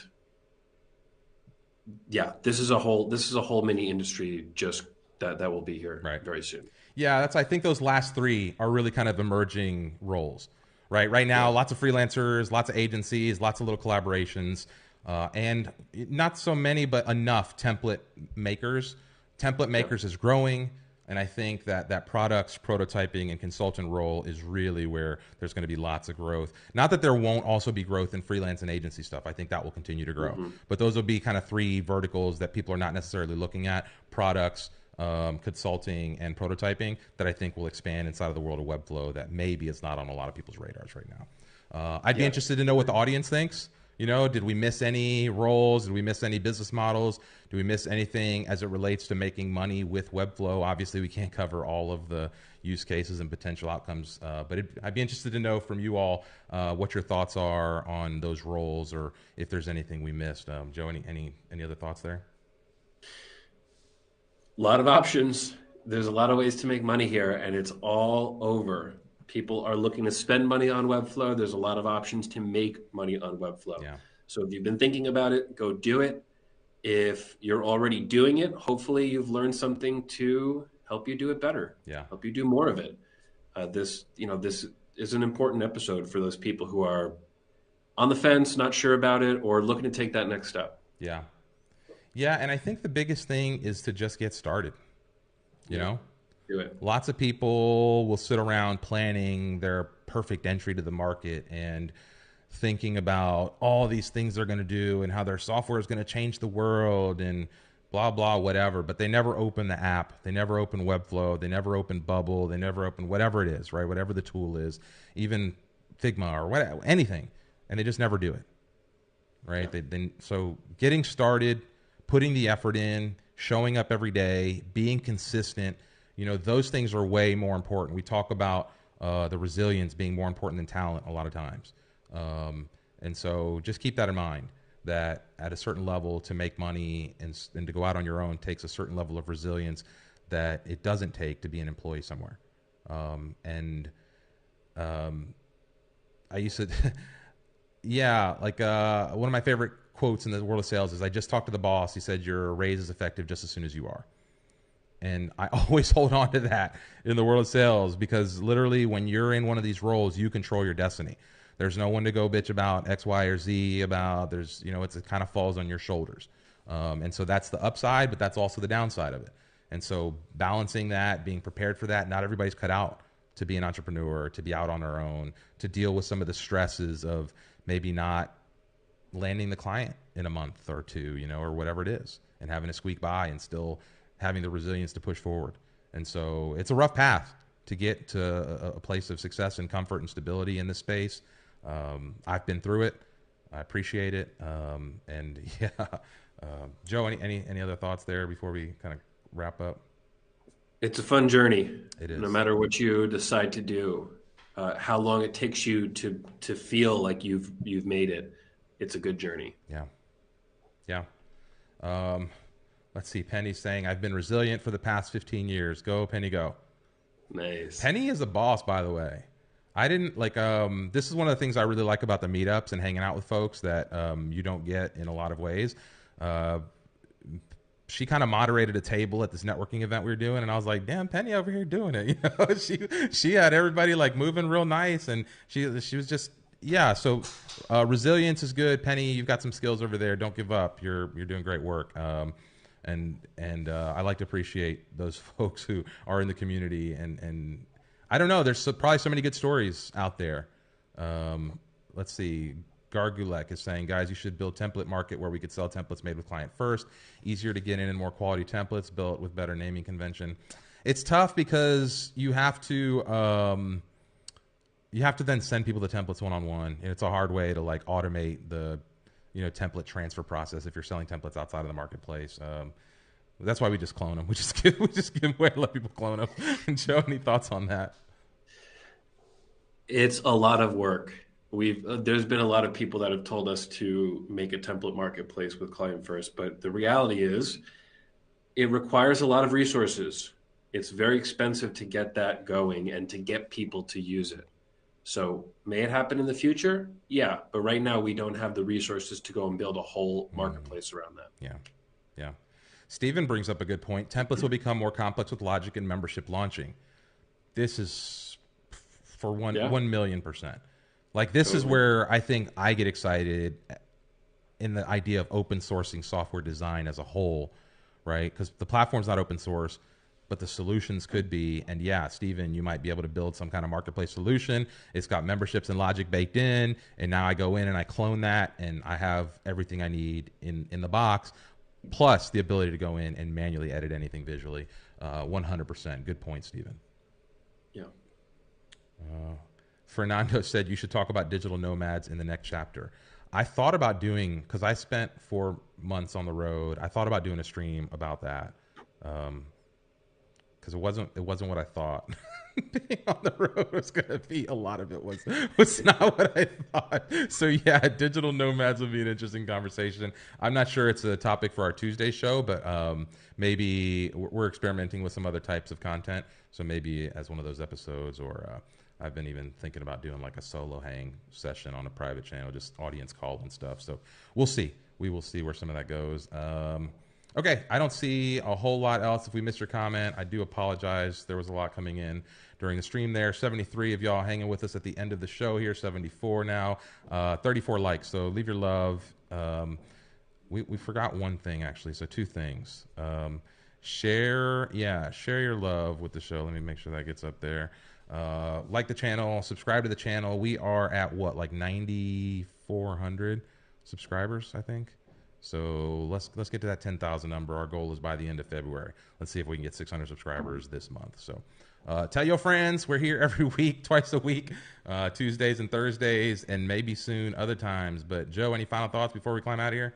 yeah, this is a whole mini industry just that will be here very soon. Yeah, I think those last three are really kind of emerging roles. Right now, lots of freelancers, lots of agencies, lots of little collaborations. And not so many, but enough template makers. Template makers is growing, and I think that products, prototyping, and consultant role is really where there's going to be lots of growth. Not that there won't also be growth in freelance and agency stuff. I think that will continue to grow. But those will be kind of three verticals that people are not necessarily looking at: products, consulting, and prototyping, that I think will expand inside of the world of Webflow that maybe is not on a lot of people's radars right now. I'd be interested to know what the audience thinks. You know, did we miss any roles? Did we miss any business models? Do we miss anything as it relates to making money with Webflow? Obviously, we can't cover all of the use cases and potential outcomes, but I'd be interested to know from you all what your thoughts are on those roles, or if there's anything we missed. Joe, any other thoughts there? A lot of options. There's a lot of ways to make money here, and it's all over. People are looking to spend money on Webflow. There's a lot of options to make money on Webflow. Yeah. So if you've been thinking about it, go do it. If you're already doing it, hopefully you've learned something to help you do it better. Yeah. Help you do more of it. This is an important episode for those people who are on the fence, not sure about it, or looking to take that next step. Yeah. Yeah, and I think the biggest thing is to just get started. You know? Do it. Lots of people will sit around planning their perfect entry to the market and thinking about all these things they're going to do and how their software is going to change the world and blah, blah, whatever. But they never open the app. They never open Webflow. They never open Bubble. They never open whatever it is, right? Whatever the tool is, even Figma or whatever, anything. And they just never do it, right? Yeah. So getting started, putting the effort in, showing up every day, being consistent, those things are way more important. We talk about the resilience being more important than talent a lot of times. And so just keep that in mind, that at a certain level to make money and to go out on your own takes a certain level of resilience that it doesn't take to be an employee somewhere. I used to, yeah, like one of my favorite quotes in the world of sales is, I just talked to the boss. He said, your raise is effective just as soon as you are. And I always hold on to that in the world of sales, because literally when you're in one of these roles, you control your destiny. There's no one to go bitch about X, Y, or Z about. It kind of falls on your shoulders. And so that's the upside, but that's also the downside of it. And so balancing that, being prepared for that, not everybody's cut out to be an entrepreneur, to be out on their own, to deal with some of the stresses of maybe not landing the client in a month or two, or whatever it is, and having to squeak by and still having the resilience to push forward. And so it's a rough path to get to a place of success and comfort and stability in this space. I've been through it. I appreciate it. And yeah, Joe, any other thoughts there before we kind of wrap up? It's a fun journey. It is. No matter what you decide to do, how long it takes you to feel like you've made it, it's a good journey. Yeah. Let's see. Penny's saying, I've been resilient for the past 15 years. Go, Penny, go. Nice. Penny is a boss, by the way. I didn't like, this is one of the things I really like about the meetups and hanging out with folks that you don't get in a lot of ways. She kind of moderated a table at this networking event we were doing, and I was like, damn, Penny over here doing it. She had everybody like moving real nice, and she was just, yeah. So resilience is good. Penny, you've got some skills over there. Don't give up. You're doing great work. And I like to appreciate those folks who are in the community, and I don't know, there's probably so many good stories out there. Let's see. Gargulek is saying, guys, you should build template market where we could sell templates made with client first. Easier to get in and more quality templates built with better naming convention. It's tough because you have to then send people the templates one-on-one. And it's a hard way to like automate the template transfer process if you're selling templates outside of the marketplace. That's why we just clone them. We just give them away and let people clone them. And Joe, any thoughts on that? It's a lot of work. There's been a lot of people that have told us to make a template marketplace with client first, but the reality is it requires a lot of resources. It's very expensive to get that going and to get people to use it. So may it happen in the future? Yeah. But right now we don't have the resources to go and build a whole marketplace around that. Yeah. Steven brings up a good point. Templates will become more complex with logic and membership launching. This is for 1,000,000%. Like this is where I think I get excited in the idea of open sourcing software design as a whole, right? Because the platform's not open source, but the solutions could be. And yeah, Steven, you might be able to build some kind of marketplace solution. It's got memberships and logic baked in. And now I go in and I clone that and I have everything I need in the box, plus the ability to go in and manually edit anything visually. 100%. Good point, Steven. Yeah. Fernando said you should talk about digital nomads in the next chapter. I thought about doing, because I spent 4 months on the road, I thought about doing a stream about that. Because it wasn't what I thought. Being on the road was going to be, a lot of it was not what I thought. So yeah, digital nomads would be an interesting conversation. I'm not sure it's a topic for our Tuesday show, but maybe we're experimenting with some other types of content. So maybe as one of those episodes, or I've been even thinking about doing like a solo hang session on a private channel, just audience called and stuff. So we'll see. We will see where some of that goes. Okay, I don't see a whole lot else. If we missed your comment, I do apologize. There was a lot coming in during the stream there. 73 of y'all hanging with us at the end of the show here. 74 now. 34 likes. So leave your love. We forgot one thing actually. So 2 things. Share your love with the show. Let me make sure that gets up there. Like the channel, subscribe to the channel. We are at what, like 9,400 subscribers, I think. So let's get to that 10,000 number. Our goal is by the end of February. Let's see if we can get 600 subscribers this month. So tell your friends we're here every week, twice a week, Tuesdays and Thursdays, and maybe soon other times. But Joe, any final thoughts before we climb out of here?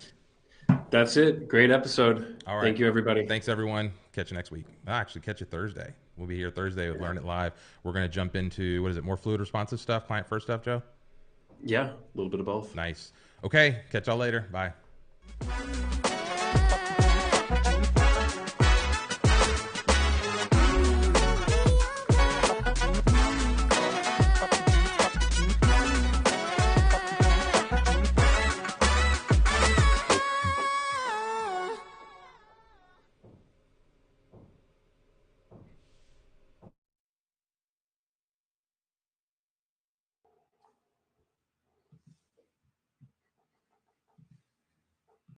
That's it. Great episode. All right. Thank you, everybody. Thanks, everyone. Catch you next week. I'll actually catch you Thursday. We'll be here Thursday with Learn It Live. We're going to jump into, what is it, more fluid responsive stuff, client first stuff, Joe? Yeah, a little bit of both. Nice. Okay. Catch y'all later. Bye.